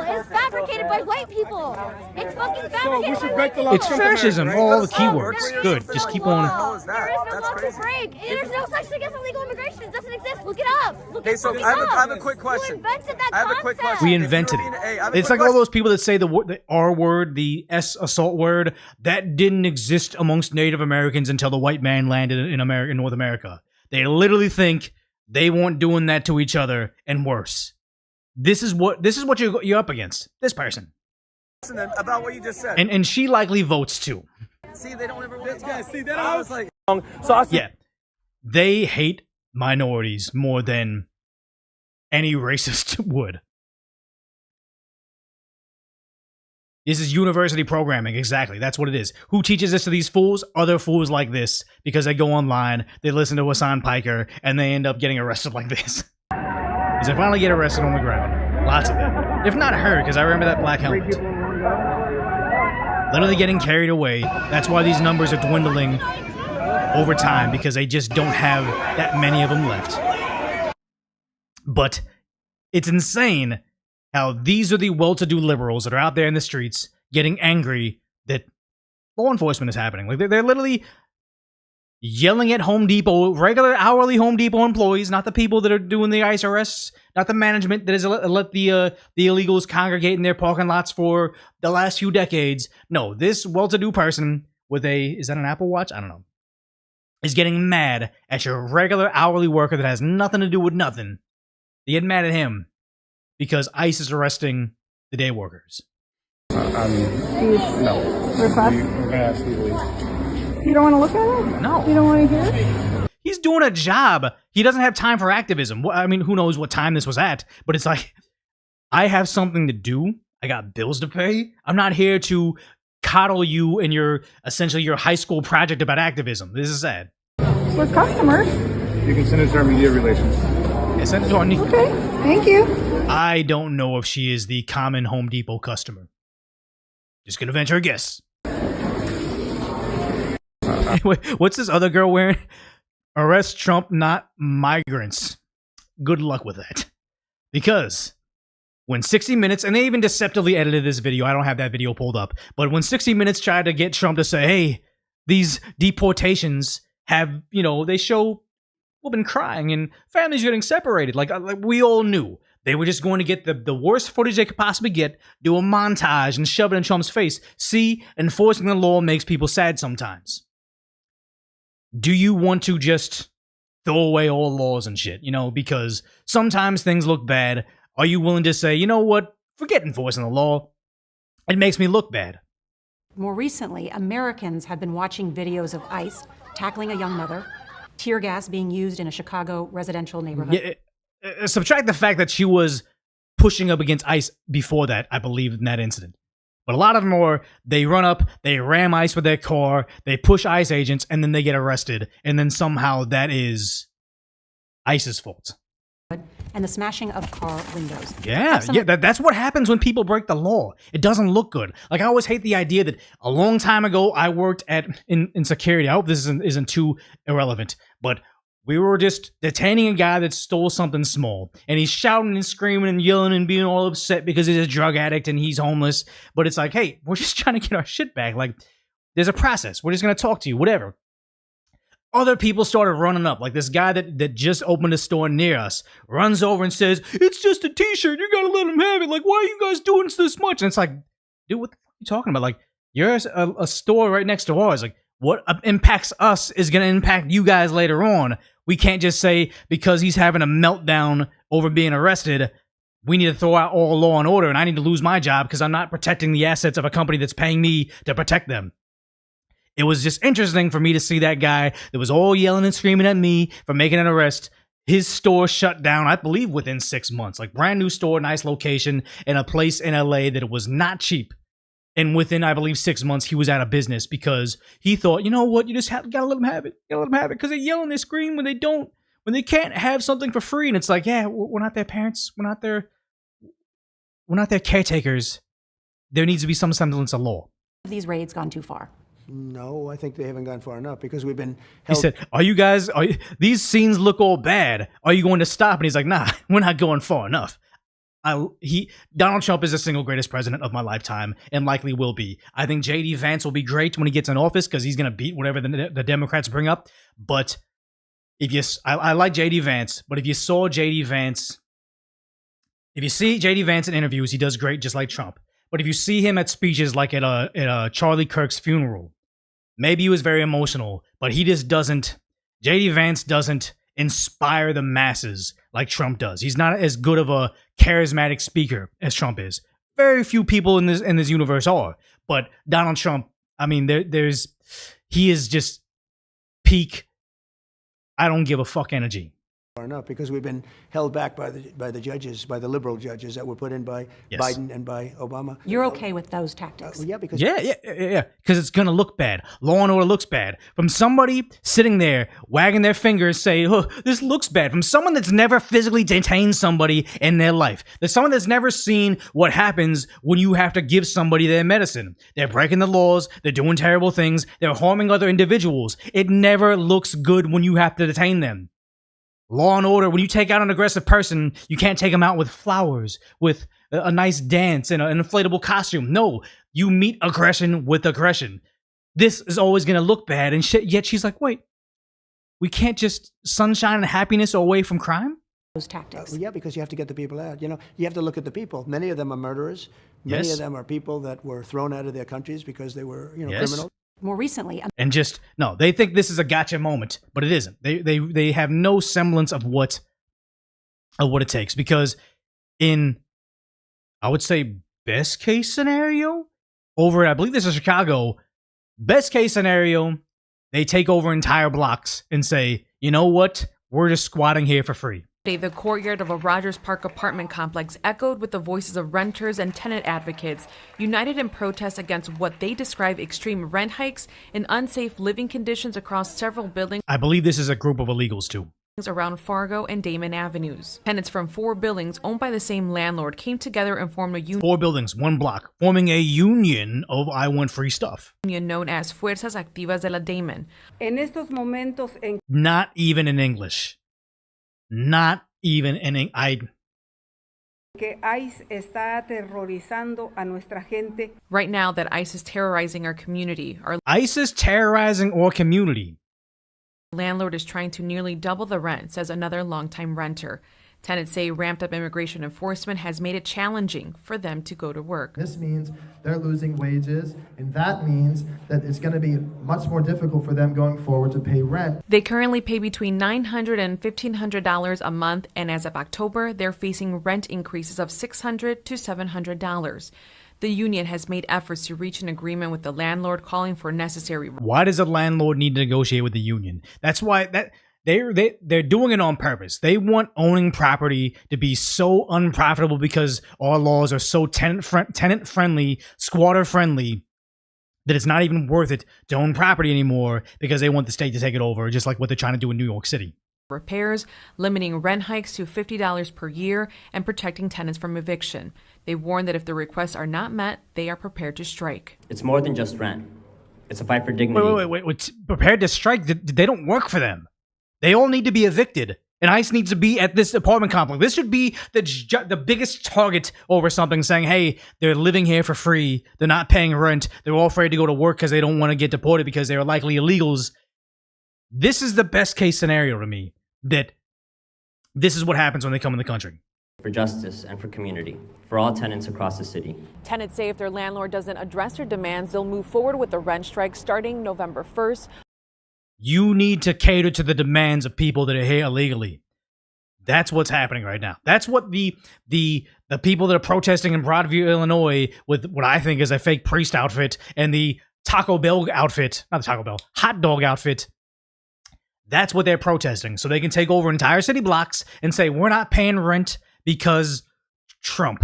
It's fabricated by white people. It's fucking fabricated So we by should white break the people. law. It's fascism, all the keywords. There Good, is just no keep law. on. There is no law to break. There's no such thing as illegal immigration. It doesn't exist. Look it up. Look Okay, it so fucking I up. have a quick question. You invented that I have a quick concept. question. We If you invented were being- hey, I have it. a It's quick like all question. those people that say the R word, the S assault word, that didn't exist amongst Native Americans until the white man landed in North America. They literally think they weren't doing that to each other and worse. This is what you're up against. This person. Then about what you just said. And she likely votes too. See, they don't ever really Yeah, talk. see, that I I was was like, So I Yeah. They hate minorities more than any racist would. This is university programming, exactly. That's what it is. Who teaches this to these fools? Other fools like this, because they go online, they listen to Hassan Piker, and they end up getting arrested like this. Because they finally get arrested on the ground. Lots of them. If not her, because I remember that black helmet. Literally getting carried away. That's why these numbers are dwindling over time, because they just don't have that many of them left. But it's insane how these are the well-to-do liberals that are out there in the streets getting angry that law enforcement is happening. Like they're literally yelling at Home Depot, regular hourly Home Depot employees, not the people that are doing the ICE arrests, not the management that has let the illegals congregate in their parking lots for the last few decades. No, this well-to-do person with is that an Apple Watch? I don't know. Is getting mad at your regular hourly worker that has nothing to do with nothing. They get mad at him because ICE is arresting the day workers. No. We're gonna ask you to leave. You don't want to look at it? No. You don't want to hear it? He's doing a job. He doesn't have time for activism. I mean, who knows what time this was at, but it's like, I have something to do. I got bills to pay. I'm not here to coddle you in your essentially your high school project about activism. This is sad. We're customers. You can send it to our media relations. Yeah, send it to our Okay, thank you. I don't know if she is the common Home Depot customer. Just gonna venture a guess. What's this other girl wearing? Arrest Trump, not migrants. Good luck with that. Because when 60 Minutes, and they even deceptively edited this video, I don't have that video pulled up, but when 60 Minutes tried to get Trump to say, hey, these deportations have, you know, they show women crying and families getting separated. Like we all knew. They were just going to get the worst footage they could possibly get, do a montage, and shove it in Trump's face. See, enforcing the law makes people sad sometimes. Do you want to just throw away all laws and shit? You know, because sometimes things look bad. Are you willing to say, you know what? Forget enforcing the law. It makes me look bad. More recently, Americans have been watching videos of ICE tackling a young mother, tear gas being used in a Chicago residential neighborhood. Yeah, subtract the fact that she was pushing up against ICE before that, I believe, in that incident. But a lot of them are, they run up, they ram ICE with their car, they push ICE agents, and then they get arrested. And then somehow that is ICE's fault. And the smashing of car windows. Yeah, that's what happens when people break the law. It doesn't look good. Like, I always hate the idea that a long time ago, I worked in security. I hope this isn't too irrelevant, but we were just detaining a guy that stole something small, and he's shouting and screaming and yelling and being all upset because he's a drug addict and he's homeless. But it's like, hey, we're just trying to get our shit back. Like, there's a process. We're just going to talk to you, whatever. Other people started running up. Like this guy that just opened a store near us runs over and says, it's just a t-shirt. You got to let him have it. Like, why are you guys doing this much? And it's like, dude, what the fuck are you talking about? Like, you're a store right next to ours. Like, what impacts us is going to impact you guys later on. We can't just say because he's having a meltdown over being arrested, we need to throw out all law and order and I need to lose my job because I'm not protecting the assets of a company that's paying me to protect them. It was just interesting for me to see that guy that was all yelling and screaming at me for making an arrest. His store shut down, I believe, within 6 months. Like, brand new store, nice location, in a place in LA that it was not cheap. And within, I believe, 6 months, he was out of business because he thought, you know what, you just gotta let them have it. You gotta let them have it. Because they yell and they scream when they can't have something for free. And it's like, yeah, we're not their parents. We're not their caretakers. There needs to be some semblance of law. Have these raids gone too far? No, I think they haven't gone far enough because we've been held. He said, these scenes look all bad. Are you going to stop? And he's like, nah, we're not going far enough. Donald Trump is the single greatest president of my lifetime and likely will be. I think J.D. Vance will be great when he gets in office because he's going to beat whatever the Democrats bring up. But I like J.D. Vance, but if you see J.D. Vance in interviews, he does great just like Trump. But if you see him at speeches like at a Charlie Kirk's funeral, maybe he was very emotional, but he just doesn't. J.D. Vance doesn't inspire the masses like Trump does. He's not as good of a charismatic speaker as Trump is. Very few people in this universe are. But Donald Trump, I mean, he is just peak I don't give a fuck energy. Enough because we've been held back by the judges, by the liberal judges that were put in by Biden and by Obama. You're okay with those tactics? Yeah, because because it's gonna look bad. Law and order looks bad from somebody sitting there wagging their fingers, saying, "Oh, this looks bad." From someone that's never physically detained somebody in their life. There's someone that's never seen what happens when you have to give somebody their medicine. They're breaking the laws. They're doing terrible things. They're harming other individuals. It never looks good when you have to detain them. Law and order, when you take out an aggressive person, you can't take them out with flowers, with a nice dance and an inflatable costume. No, you meet aggression with aggression. This is always going to look bad, and yet she's like, wait, we can't just sunshine and happiness away from crime? Those tactics. Yeah, because you have to get the people out. You know, you have to look at the people. Many of them are murderers. Many of them are people that were thrown out of their countries because they were, criminals. More recently, and they think this is a gotcha moment, but it isn't. They have no semblance of what it takes, because in, I would say, best case scenario over, I believe this is Chicago, best case scenario, they take over entire blocks and say, you know what, we're just squatting here for free. The courtyard of a Rogers Park apartment complex echoed with the voices of renters and tenant advocates, united in protest against what they describe extreme rent hikes and unsafe living conditions across several buildings. I believe this is a group of illegals too. Around Fargo and Damon Avenues. Tenants from 4 buildings owned by the same landlord came together and formed a union. 4 buildings, 1 block, forming a union of I want free stuff. Known as Fuerzas Activas de la Damon. Not even in English. Not even in English. Right now that ICE is terrorizing our community. ICE is terrorizing our community. Landlord is trying to nearly double the rent, says another longtime renter. Tenants say ramped up immigration enforcement has made it challenging for them to go to work. This means they're losing wages, and that means that it's going to be much more difficult for them going forward to pay rent. They currently pay between $900 and $1,500 a month, and as of October, they're facing rent increases of $600 to $700. The union has made efforts to reach an agreement with the landlord, calling for necessary. Why does a landlord need to negotiate with the union? That's why they're doing it on purpose. They want owning property to be so unprofitable because our laws are so tenant friendly, squatter friendly, that it's not even worth it to own property anymore because they want the state to take it over, just like what they're trying to do in New York City. Repairs, limiting rent hikes to $50 per year, and protecting tenants from eviction. They warn that if the requests are not met, they are prepared to strike. It's more than just rent. It's a fight for dignity. Wait. Prepared to strike? They don't work for them. They all need to be evicted. And ICE needs to be at this apartment complex. This should be the biggest target over something, saying, hey, they're living here for free. They're not paying rent. They're all afraid to go to work because they don't want to get deported because they're likely illegals. This is the best case scenario to me, that this is what happens when they come in the country. For justice and for community, for all tenants across the city. Tenants say if their landlord doesn't address their demands, they'll move forward with the rent strike starting November 1st. You need to cater to the demands of people that are here illegally. That's what's happening right now. That's what the people that are protesting in Broadview, Illinois, with what I think is a fake priest outfit and the Taco Bell outfit, not the Taco Bell, hot dog outfit. That's what they're protesting. So they can take over entire city blocks and say, we're not paying rent because Trump.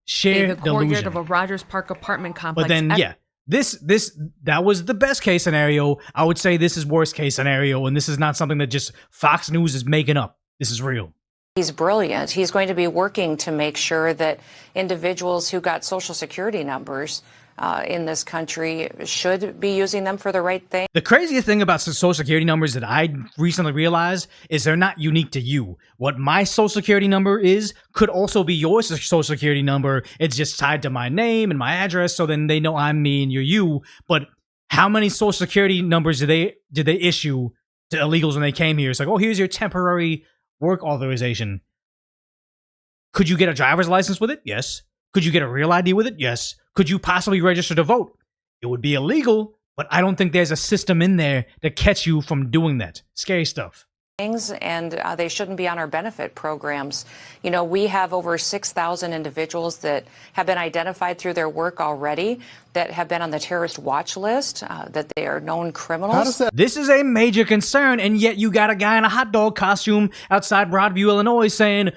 Share the courtyard delusion. Of a Rogers Park apartment complex. But then, yeah. That was the best case scenario. I would say this is worst case scenario, and this is not something that just Fox News is making up. This is real. He's brilliant. He's going to be working to make sure that individuals who got Social Security numbers in this country should be using them for the right thing. The craziest thing about Social Security numbers that I recently realized is they're not unique to you. What my Social Security number is could also be your Social Security number. It's just tied to my name and my address, so then they know I'm me and you're you. But how many Social Security numbers did they issue to illegals when they came here? It's like, oh, here's your temporary work authorization. Could you get a driver's license with it? Yes. Could you get a real ID with it? Yes. Could you possibly register to vote? It would be illegal, but I don't think there's a system in there to catch you from doing that. Scary stuff. And they shouldn't be on our benefit programs. You know, we have over 6,000 individuals that have been identified through their work already that have been on the terrorist watch list, that they are known criminals. This is a major concern, and yet you got a guy in a hot dog costume outside Broadview, Illinois saying,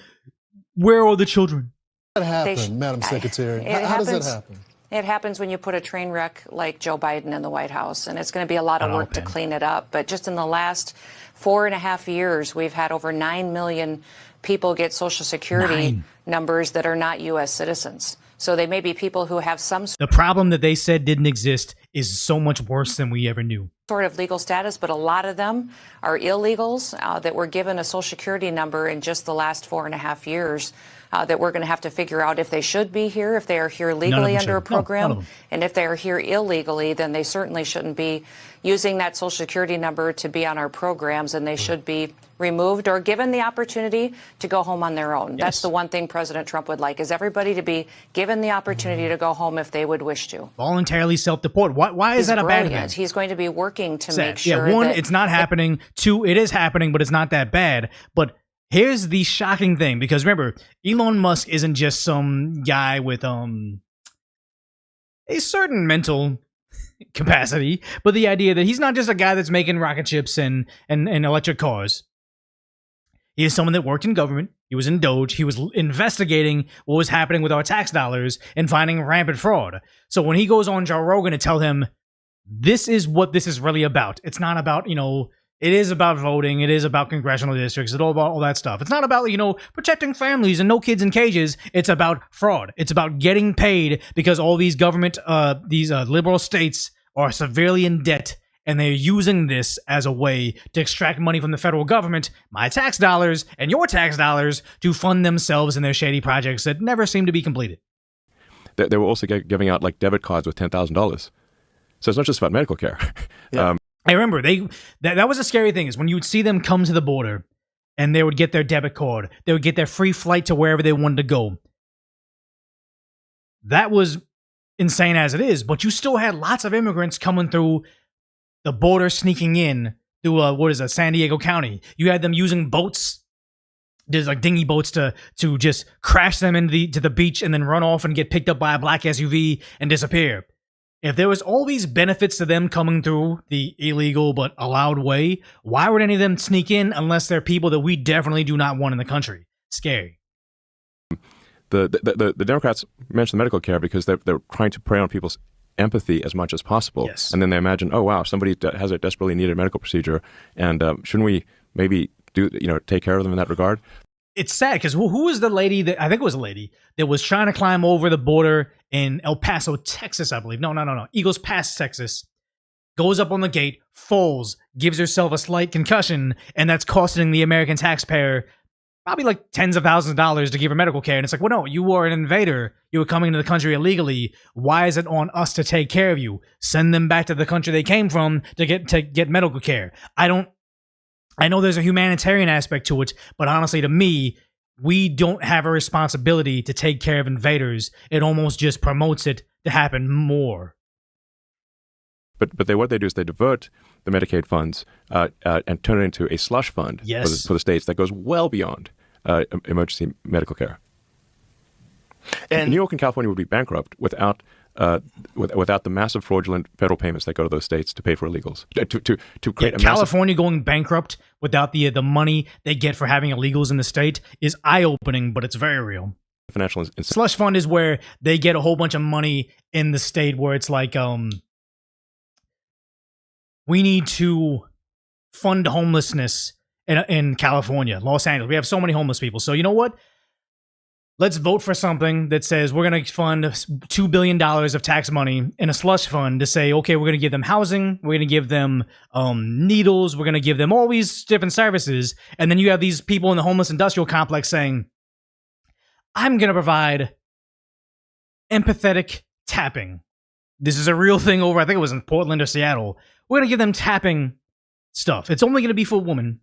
where are the children? How does that happen, Madam Secretary? How does that happen? It happens when you put a train wreck like Joe Biden in the White House, and it's going to be a lot of work to clean it up. But just in the last 4.5 years, we've had over 9 million people get Social Security numbers that are not U.S. citizens. So they may be people who have some The problem that they said didn't exist is so much worse than we ever knew. Sort of legal status, but a lot of them are illegals that were given a Social Security number in just the last 4.5 years. That we're going to have to figure out if they should be here, if they are here legally under a program, and if they are here illegally, then they certainly shouldn't be using that Social Security number to be on our programs, and they should be removed or given the opportunity to go home on their own. Yes. That's the one thing President Trump would like, is everybody to be given the opportunity to go home if they would wish to. Voluntarily self-deport. Why is that a bad thing? He's going to be working to make sure one, that it's not happening. Two, it is happening, but it's not that bad. But here's the shocking thing, because remember, Elon Musk isn't just some guy with a certain mental capacity, but the idea that he's not just a guy that's making rocket ships and electric cars. He is someone that worked in government. He was in Doge. He was investigating what was happening with our tax dollars and finding rampant fraud. So when he goes on Joe Rogan to tell him, this is what this is really about. It's not about, it is about voting. It is about congressional districts. It's all about all that stuff. It's not about, protecting families and no kids in cages. It's about fraud. It's about getting paid because all these government, liberal states are severely in debt, and they're using this as a way to extract money from the federal government, my tax dollars and your tax dollars, to fund themselves and their shady projects that never seem to be completed. They were also giving out like debit cards with $10,000. So it's not just about medical care. Yeah. I remember that was a scary thing, is when you would see them come to the border and they would get their debit card. They would get their free flight to wherever they wanted to go. That was insane as it is, but you still had lots of immigrants coming through the border, sneaking in through San Diego County. You had them using boats, there's like dinghy boats to just crash them to the beach and then run off and get picked up by a black SUV and disappear. If there was all these benefits to them coming through the illegal but allowed way, why would any of them sneak in unless they're people that we definitely do not want in the country? Scary. The Democrats mentioned the medical care because they're trying to prey on people's empathy as much as possible. Yes. And then they imagine, oh, wow, somebody has a desperately needed medical procedure, and shouldn't we maybe take care of them in that regard? It's sad because who was the lady that, I think it was a lady, that was trying to climb over the border in El Paso, Texas, I believe. No. Eagles Pass, Texas. Goes up on the gate, falls, gives herself a slight concussion, and that's costing the American taxpayer probably like tens of thousands of dollars to give her medical care. And it's like, well, no, you are an invader. You were coming into the country illegally. Why is it on us to take care of you? Send them back to the country they came from to get medical care. I know there's a humanitarian aspect to it, but honestly, to me, we don't have a responsibility to take care of invaders. It almost just promotes it to happen more. But what they do is they divert the Medicaid funds and turn it into a slush fund for the states that goes well beyond emergency medical care. And New York and California would be bankrupt without the massive fraudulent federal payments that go to those states to pay for illegals. To create California going bankrupt without the money they get for having illegals in the state is eye-opening, but it's very real. Financial slush fund is where they get a whole bunch of money in the state where it's like, we need to fund homelessness in California, Los Angeles. We have so many homeless people. So you know what? Let's vote for something that says we're going to fund $2 billion of tax money in a slush fund to say, okay, we're going to give them housing, we're going to give them needles, we're going to give them all these different services. And then you have these people in the homeless industrial complex saying, I'm going to provide empathetic tapping. This is a real thing over, I think it was in Portland or Seattle. We're going to give them tapping stuff. It's only going to be for women.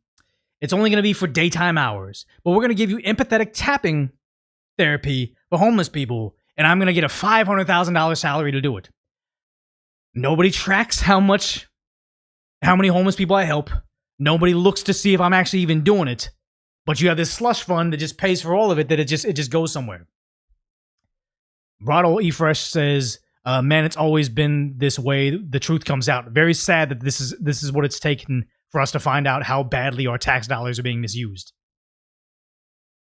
It's only going to be for daytime hours. But we're going to give you empathetic tapping therapy for homeless people, and I'm going to get a $500,000 salary to do it. Nobody tracks how many homeless people I help. Nobody looks to see if I'm actually even doing it. But you have this slush fund that just pays for all of it, that it just goes somewhere. Brado E. Fresh says, man, it's always been this way. The truth comes out. Very sad that this is what it's taken for us to find out how badly our tax dollars are being misused.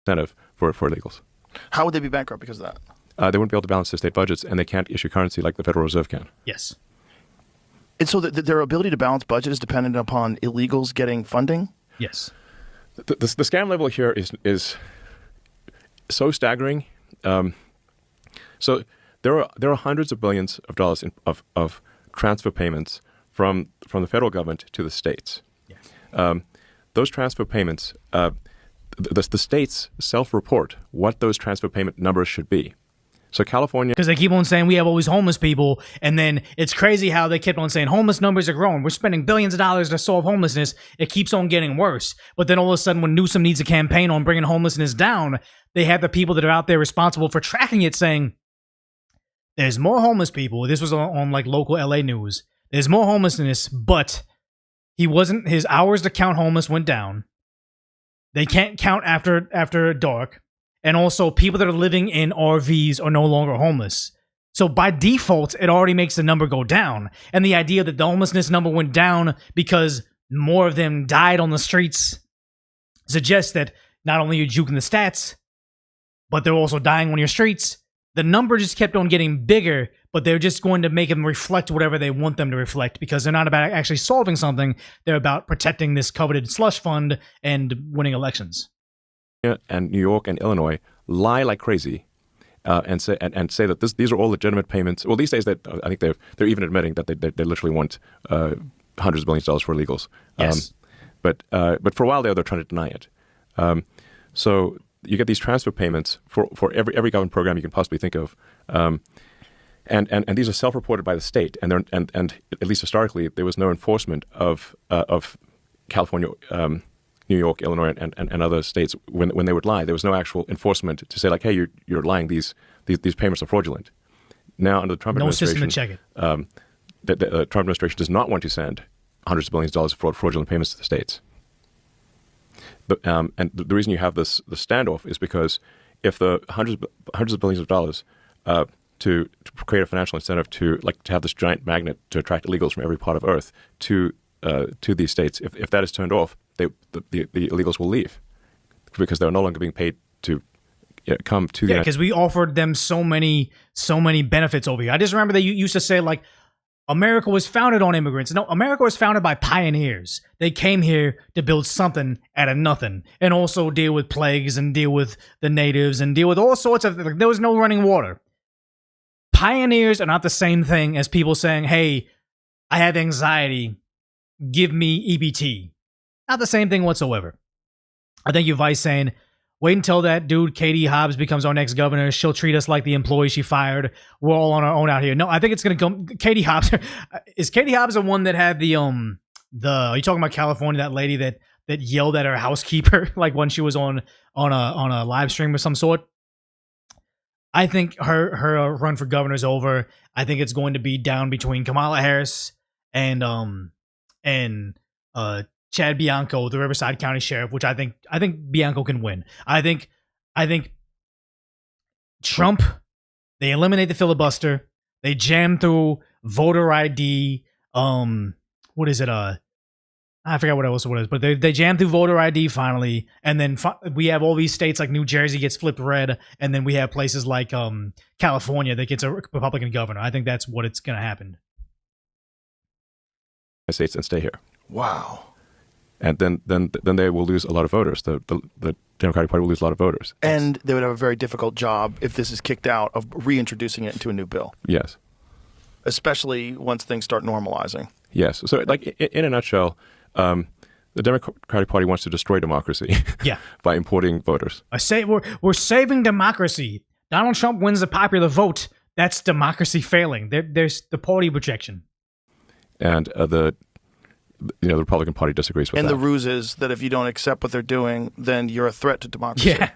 Incentive for illegals. How would they be bankrupt because of that? They wouldn't be able to balance their state budgets, and they can't issue currency like the Federal Reserve can. Yes. And so their ability to balance budget is dependent upon illegals getting funding? Yes. The scam level here is so staggering. So there are hundreds of billions of dollars of transfer payments from the federal government to the states. Yes. Those transfer payments, the states self-report what those transfer payment numbers should be. So California... Because they keep on saying we have all these homeless people, and then it's crazy how they kept on saying homeless numbers are growing. We're spending billions of dollars to solve homelessness. It keeps on getting worse. But then all of a sudden, when Newsom needs a campaign on bringing homelessness down, they have the people that are out there responsible for tracking it saying, there's more homeless people. This was on like local LA news. There's more homelessness, but his hours to count homeless went down. They can't count after dark. And also, people that are living in RVs are no longer homeless. So by default, it already makes the number go down. And the idea that the homelessness number went down because more of them died on the streets suggests that not only are you juking the stats, but they're also dying on your streets. The number just kept on getting bigger, but they're just going to make them reflect whatever they want them to reflect because they're not about actually solving something. They're about protecting this coveted slush fund and winning elections. And New York and Illinois lie like crazy and say that these are all legitimate payments. Well, these days I think they're even admitting that they literally want hundreds of billions of dollars for illegals. Yes. But for a while they're trying to deny it. So you get these transfer payments for every government program you can possibly think of, and these are self-reported by the state. And at least historically, there was no enforcement of California, New York, Illinois, and other states when they would lie. There was no actual enforcement to say like, hey, you're lying. These payments are fraudulent. Now under the Trump administration, no system to check it. The Trump administration does not want to send hundreds of billions of dollars of fraudulent payments to the states. But, and the reason you have the standoff is because if the hundreds of billions of dollars to create a financial incentive to have this giant magnet to attract illegals from every part of Earth to these states, if that is turned off, the illegals will leave because they're no longer being paid to come to the because we offered them so many benefits over here. I just remember they used to say like, America was founded on immigrants. No, America was founded by pioneers. They came here to build something out of nothing and also deal with plagues and deal with the natives and deal with all sorts of... There was no running water. Pioneers are not the same thing as people saying, hey, I have anxiety. Give me EBT. Not the same thing whatsoever. I think your Vice saying... Wait until that dude, Katie Hobbs, becomes our next governor. She'll treat us like the employee she fired. We're all on our own out here. No, I think it's going to come. Katie Hobbs. Is Katie Hobbs the one that had are you talking about California, that lady that yelled at her housekeeper like when she was on a live stream of some sort? I think her run for governor is over. I think it's going to be down between Kamala Harris and Chad Bianco, the Riverside County Sheriff, which I think Bianco can win. I think Trump, they eliminate the filibuster. They jam through voter ID. What is it? I forgot what else it was, but they jam through voter ID finally, and then we have all these states like New Jersey gets flipped red, and then we have places like California that gets a Republican governor. I think that's what it's going to happen. States and stay here. Wow. And then they will lose a lot of voters. The Democratic Party will lose a lot of voters. And they would have a very difficult job if this is kicked out of reintroducing it into a new bill. Yes. Especially once things start normalizing. Yes. So, like in a nutshell, the Democratic Party wants to destroy democracy. Yeah. By importing voters. I say we're saving democracy. Donald Trump wins the popular vote. That's democracy failing. There's the party rejection. And the Republican Party disagrees with that. And the ruse is that if you don't accept what they're doing, then you're a threat to democracy. Yeah.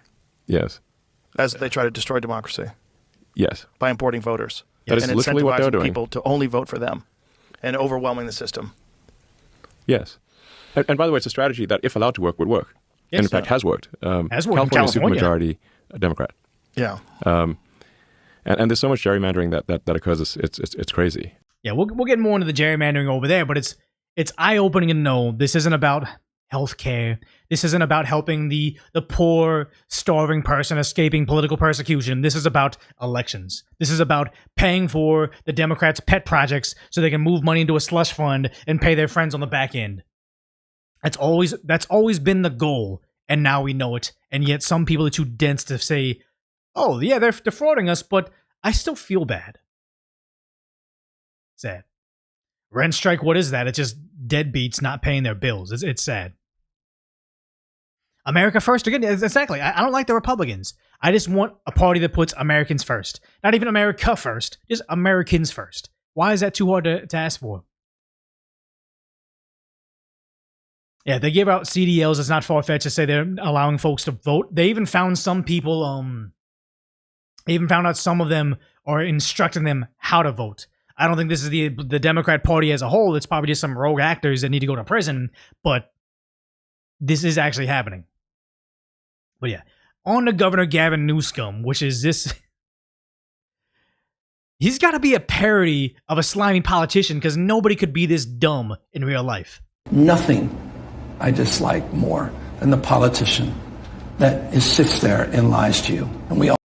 Yes. As they try to destroy democracy. Yes. By importing voters. That is literally what they're doing. And incentivizing people to only vote for them and overwhelming the system. Yes. And by the way, it's a strategy that, if allowed to work, would work. Yes, and in fact, has worked. Has worked in California. Supermajority Democrat. Yeah. And there's so much gerrymandering that occurs. It's crazy. Yeah, we'll get more into the gerrymandering over there, but it's eye-opening to know this isn't about healthcare. This isn't about helping the poor, starving person escaping political persecution. This is about elections. This is about paying for the Democrats' pet projects so they can move money into a slush fund and pay their friends on the back end. That's always been the goal, and now we know it. And yet some people are too dense to say, oh, yeah, they're defrauding us, but I still feel bad. Sad. Rent strike, what is that? It's just deadbeats not paying their bills. It's sad. America first. Again, exactly. I don't like the Republicans. I just want a party that puts Americans first. Not even America first. Just Americans first. Why is that too hard to ask for? Yeah, they give out CDLs. It's not far-fetched to say they're allowing folks to vote. They even found some people, they even found out some of them are instructing them how to vote. I don't think this is the Democrat Party as a whole. It's probably just some rogue actors that need to go to prison, but this is actually happening. But yeah, on to Governor Gavin Newsom, which is this... He's got to be a parody of a slimy politician because nobody could be this dumb in real life. Nothing I dislike more than the politician that sits there and lies to you. And we all.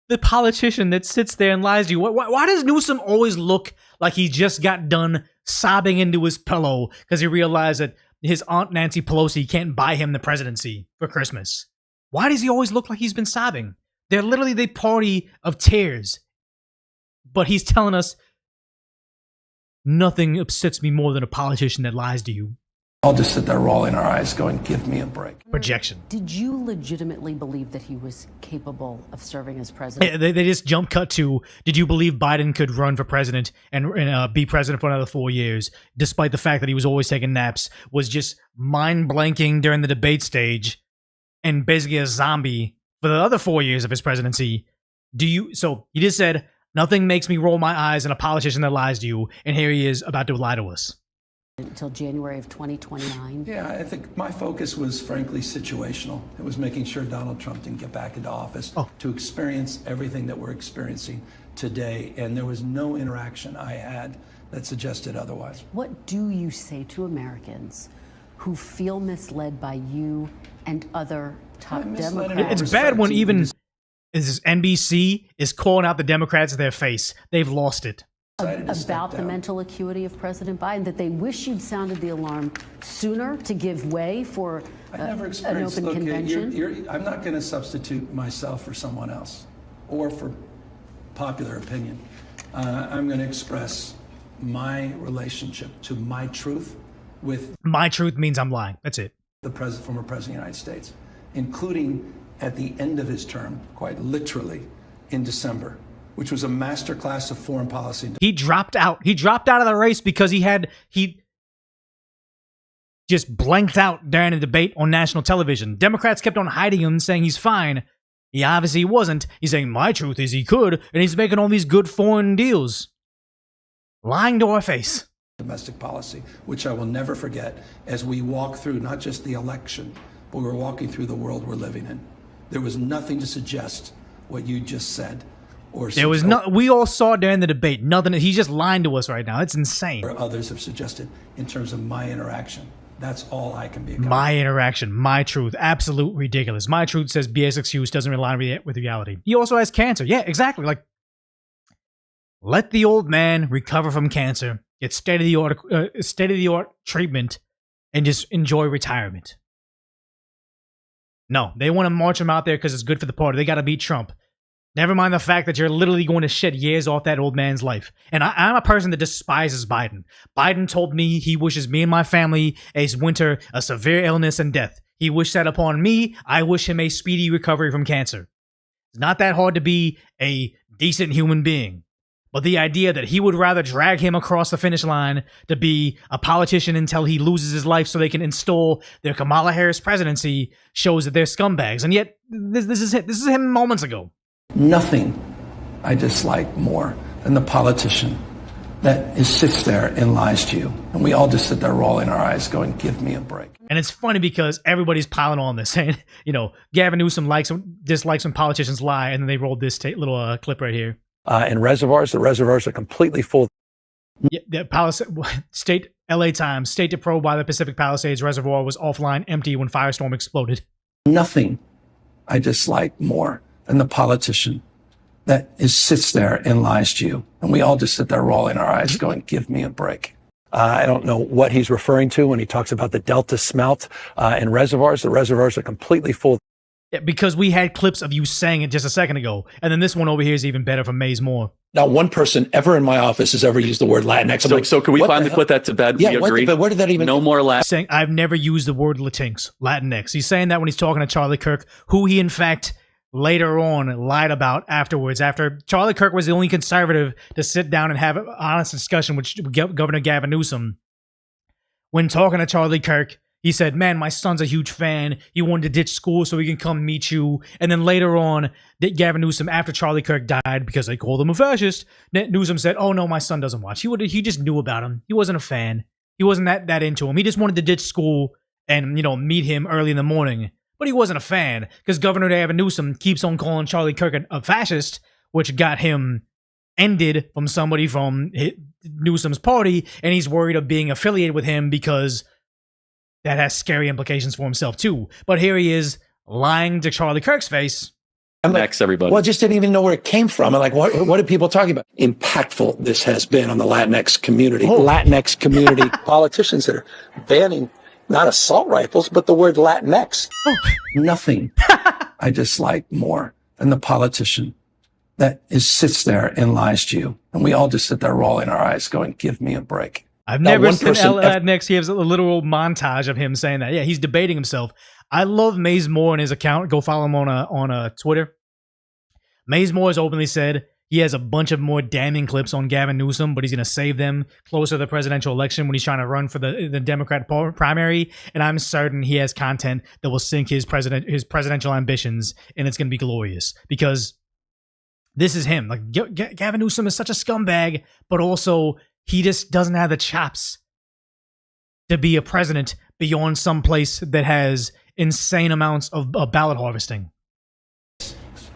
The politician that sits there and lies to you. Why does Newsom always look like he just got done sobbing into his pillow because he realized that his Aunt Nancy Pelosi can't buy him the presidency for Christmas? Why does he always look like he's been sobbing? They're literally the party of tears. But he's telling us, nothing upsets me more than a politician that lies to you. I'll just sit there rolling our eyes going, give me a break. Projection. Did you legitimately believe that he was capable of serving as president? They just jump cut to, did you believe Biden could run for president and be president for another 4 years, despite the fact that he was always taking naps, was just mind-blanking during the debate stage, and basically a zombie for the other 4 years of his presidency? So he just said, nothing makes me roll my eyes than a politician that lies to you, and here he is about to lie to us. Until January of 2029? Yeah, I think my focus was frankly situational. It was making sure Donald Trump didn't get back into office to experience everything that we're experiencing today. And there was no interaction I had that suggested otherwise. What do you say to Americans who feel misled by you and other top Democrats? It's bad when even NBC is calling out the Democrats to their face. They've lost it. About the mental acuity of President Biden, that they wish you'd sounded the alarm sooner to give way for an open convention? I'm not going to substitute myself for someone else or for popular opinion. I'm going to express my relationship to my truth with... My truth means I'm lying. That's it. The former president of the United States, including at the end of his term, quite literally, in December, which was a masterclass of foreign policy. He dropped out. He dropped out of the race because he just blanked out during a debate on national television. Democrats kept on hiding him, saying he's fine. He obviously wasn't. He's saying, my truth is he could, and he's making all these good foreign deals. Lying to our face. Domestic policy, which I will never forget as we walk through not just the election, but we're walking through the world we're living in. There was nothing to suggest what you just said. There was no. We all saw during the debate. Nothing. He's just lying to us right now. It's insane. Or others have suggested in terms of my interaction. That's all I can be. My interaction, my truth, absolute ridiculous. My truth says BS excuse doesn't align with reality. He also has cancer. Yeah, exactly. Like, let the old man recover from cancer, get state of the art treatment, and just enjoy retirement. No, they want to march him out there because it's good for the party. They got to beat Trump. Never mind the fact that you're literally going to shed years off that old man's life. And I'm a person that despises Biden. Biden told me he wishes me and my family a winter, a severe illness and death. He wished that upon me. I wish him a speedy recovery from cancer. It's not that hard to be a decent human being. But the idea that he would rather drag him across the finish line to be a politician until he loses his life so they can install their Kamala Harris presidency shows that they're scumbags. And yet, this is him moments ago. Nothing I dislike more than the politician that sits there and lies to you. And we all just sit there rolling our eyes going, give me a break. And it's funny because everybody's piling on this, saying, Gavin Newsom dislikes when politicians lie, and then they rolled this little clip right here. And the reservoirs are completely full. Yeah, the LA Times, state to probe why the Pacific Palisades Reservoir was offline empty when firestorm exploded. Nothing I dislike more than the politician that sits there and lies to you. And we all just sit there rolling our eyes going, give me a break. I don't know what he's referring to when he talks about the Delta smelt and reservoirs. The reservoirs are completely full. Yeah, because we had clips of you saying it just a second ago. And then this one over here is even better from Maze Moore. Not one person ever in my office has ever used the word Latinx. So can we finally put that to bed? Yeah, we agree. But where did that even... No more Latin. Saying, I've never used the word Latinx. He's saying that when he's talking to Charlie Kirk, who he in fact... later on lied about afterwards, after Charlie Kirk was the only conservative to sit down and have an honest discussion with Governor Gavin Newsom. When talking to Charlie Kirk, he said, man, my son's a huge fan. He wanted to ditch school so he can come meet you. And then later on, Gavin Newsom, after Charlie Kirk died, because they called him a fascist, Newsom said, oh no, my son doesn't watch. He just knew about him. He wasn't a fan. He wasn't that into him. He just wanted to ditch school and, meet him early in the morning. But he wasn't a fan because Governor Gavin Newsom keeps on calling Charlie Kirk a fascist, which got him ended from somebody from Newsom's party, and he's worried of being affiliated with him because that has scary implications for himself too. But here he is lying to Charlie Kirk's face. Next, everybody. Well, I just didn't even know where it came from. I'm like, what are people talking about? Impactful this has been on the Latinx community. Latinx community politicians that are banning not assault rifles, but the word Latinx. Nothing I dislike more than the politician that sits there and lies to you. And we all just sit there rolling our eyes going, give me a break. I've never seen Latinx. He has a literal montage of him saying that. Yeah, he's debating himself. I love Maze Moore and his account. Go follow him on Twitter. Maze Moore has openly said he has a bunch of more damning clips on Gavin Newsom, but he's going to save them closer to the presidential election when he's trying to run for the Democrat primary. And I'm certain he has content that will sink his presidential ambitions, and it's going to be glorious because this is him. Like Gavin Newsom is such a scumbag, but also he just doesn't have the chops to be a president beyond some place that has insane amounts of ballot harvesting.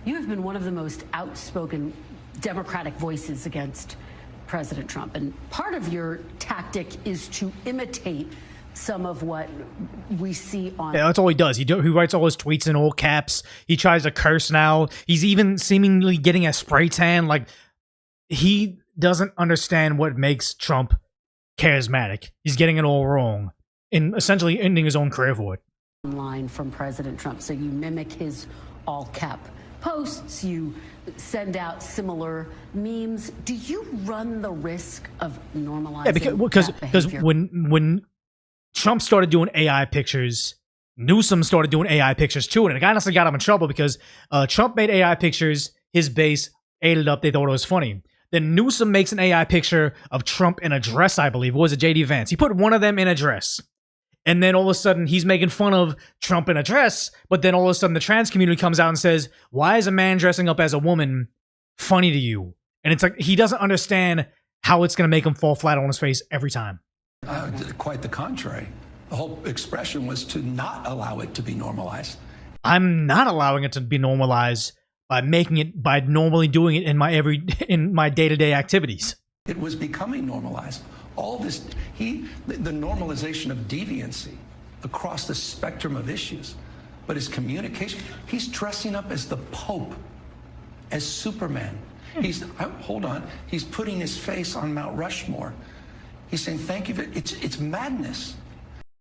You have been one of the most outspoken Democratic voices against President Trump. And part of your tactic is to imitate some of what we see on... Yeah, that's all he does. He writes all his tweets in all caps. He tries to curse now. He's even seemingly getting a spray tan. Like, he doesn't understand what makes Trump charismatic. He's getting it all wrong and essentially ending his own career for it. Line from President Trump. So you mimic his all-cap posts, you send out similar memes. Do you run the risk of normalizing because when Trump started doing AI pictures, Newsom started doing AI pictures too, and it honestly got him in trouble because Trump made AI pictures, his base ate it up, they thought it was funny. Then Newsom makes an AI picture of Trump in a dress, I believe. What was it, J.D. Vance? He put one of them in a dress. And then all of a sudden, he's making fun of Trump in a dress, but then all of a sudden the trans community comes out and says, why is a man dressing up as a woman funny to you? And it's like, he doesn't understand how it's going to make him fall flat on his face every time. Quite the contrary. The whole expression was to not allow it to be normalized. I'm not allowing it to be normalized by normally doing it in my day-to-day activities. It was becoming normalized. All this, the normalization of deviancy across the spectrum of issues, but his communication, he's dressing up as the Pope, as Superman. Hold on, he's putting his face on Mount Rushmore. He's saying, thank you, it's madness.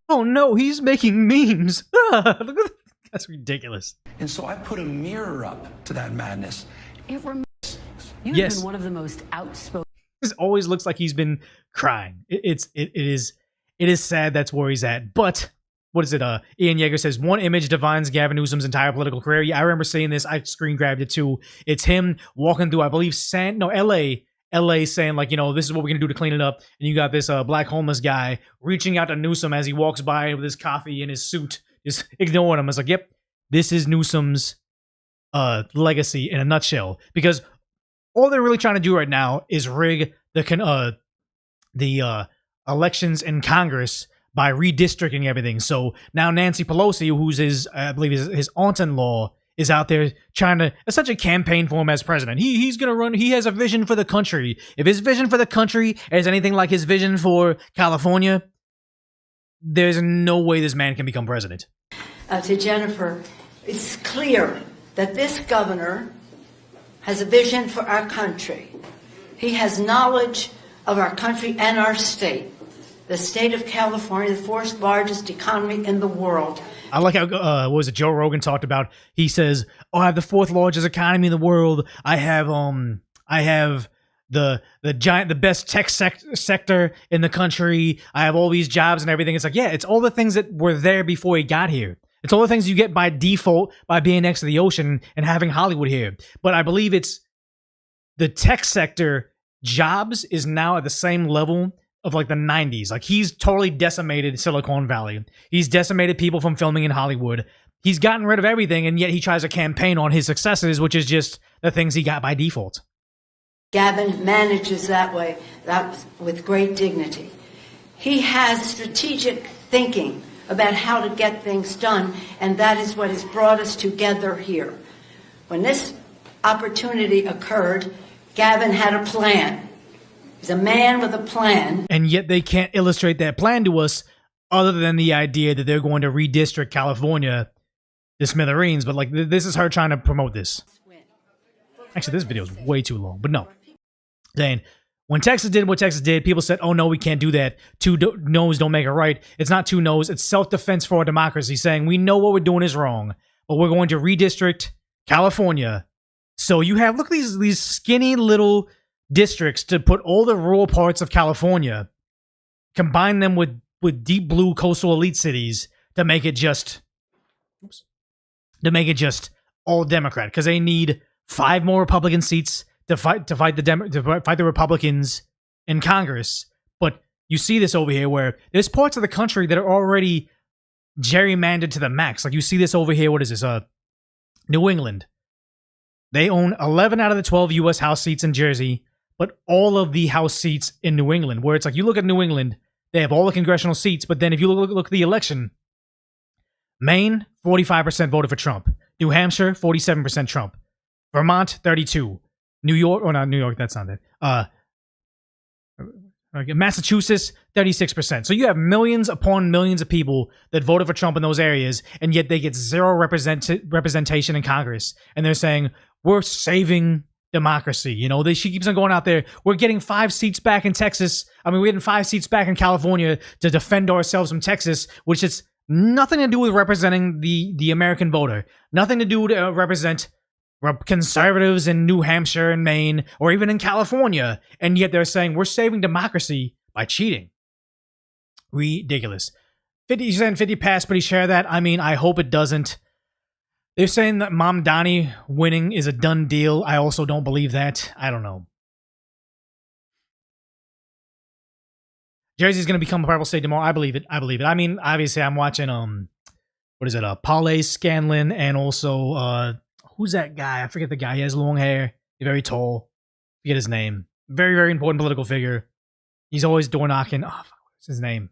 Oh no, he's making memes. That's ridiculous. And so I put a mirror up to that madness. You've been one of the most outspoken. This always looks like he's been crying. It is sad that's where he's at. But what is it? Ian Yeager says one image defines Gavin Newsom's entire political career. Yeah, I remember seeing this. I screen grabbed it too. It's him walking through, I believe, LA saying like, this is what we're gonna do to clean it up. And you got this black homeless guy reaching out to Newsom as he walks by with his coffee in his suit, just ignoring him. It's like, yep, this is Newsom's legacy in a nutshell. Because all they're really trying to do right now is rig the elections in Congress by redistricting everything. So now Nancy Pelosi, who's his aunt-in-law, is out there trying to essentially campaign for him as president. He's going to run. He has a vision for the country. If his vision for the country is anything like his vision for California, there's no way this man can become president. To Jennifer, it's clear that this governor has a vision for our country. He has knowledge of our country and our state. The state of California, the fourth largest economy in the world. I like how, what was it, Joe Rogan talked about, he says, I have the fourth largest economy in the world. I have the best tech sector in the country. I have all these jobs and everything. It's like, yeah, it's all the things that were there before he got here. It's all the things you get by default by being next to the ocean and having Hollywood here. But I believe it's the tech sector jobs is now at the same level of like the 90s. Like he's totally decimated Silicon Valley. He's decimated people from filming in Hollywood. He's gotten rid of everything, and yet he tries to campaign on his successes, which is just the things he got by default. Gavin manages that way, with great dignity. He has strategic thinking about how to get things done, and that is what has brought us together here. When this opportunity occurred, Gavin had a plan. He's a man with a plan. And yet they can't illustrate that plan to us other than the idea that they're going to redistrict California to smithereens. But like, this is her trying to promote this. Actually, this video is way too long, but no. Saying, when Texas did what Texas did, people said, oh no, we can't do that. Two no's don't make it right. It's not two no's. It's self-defense for our democracy, saying we know what we're doing is wrong, but we're going to redistrict California. So you have, look at these skinny little districts to put all the rural parts of California, combine them with deep blue coastal elite cities to make it just, all Democrat, because they need 5 more Republican seats to fight the Republicans in Congress. But you see this over here where there's parts of the country that are already gerrymandered to the max. Like you see this over here. What is this? New England. They own 11 out of the 12 U.S. House seats in Jersey, but all of the House seats in New England, where it's like you look at New England, they have all the congressional seats, but then if you look at the election, Maine, 45% voted for Trump. New Hampshire, 47% Trump. Vermont, 32%. New York, or not New York, that's not it. Massachusetts, 36%. So you have millions upon millions of people that voted for Trump in those areas, and yet they get zero representation in Congress. And they're saying, we're saving democracy. You know, she keeps on going out there. We're getting 5 seats back in Texas. I mean, we're getting 5 seats back in California to defend ourselves from Texas, which is nothing to do with representing the American voter. Nothing to do to represent conservatives in New Hampshire and Maine, or even in California, and yet they're saying we're saving democracy by cheating. Ridiculous. 50 passed, but he shared that. I mean, I hope it doesn't. They're saying that Mamdani winning is a done deal. I also don't believe that. I don't know. Jersey's going to become a purple state tomorrow. I believe it. I mean, obviously, I'm watching what is it? Paulay Scanlon, and also who's that guy? I forget the guy. He has long hair. He's very tall. I forget his name. Very, very important political figure. He's always door knocking. Oh, what's his name?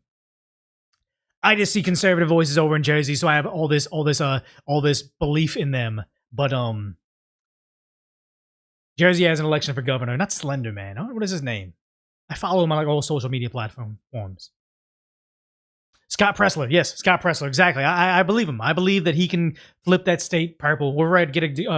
I just see conservative voices over in Jersey, so I have all this belief in them. But Jersey has an election for governor. Not Slender Man. What is his name? I follow him on like all social media platforms. Scott Presler. Yes, Scott Presler. Exactly. I believe him. I believe that he can flip that state purple. We're ready to get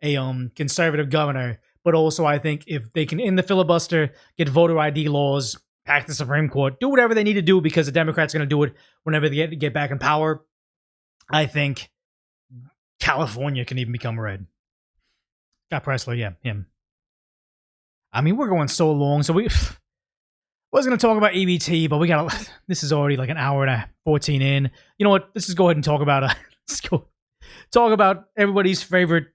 a conservative governor. But also, I think if they can end the filibuster, get voter ID laws, pack the Supreme Court, do whatever they need to do, because the Democrats are going to do it whenever they get back in power, I think California can even become red. Scott Presler, yeah, him. I mean, we're going so long, so we was going to talk about EBT, but we got this is already like an hour and 14 in. You know what? Let's just go ahead and talk about let's go talk about everybody's favorite.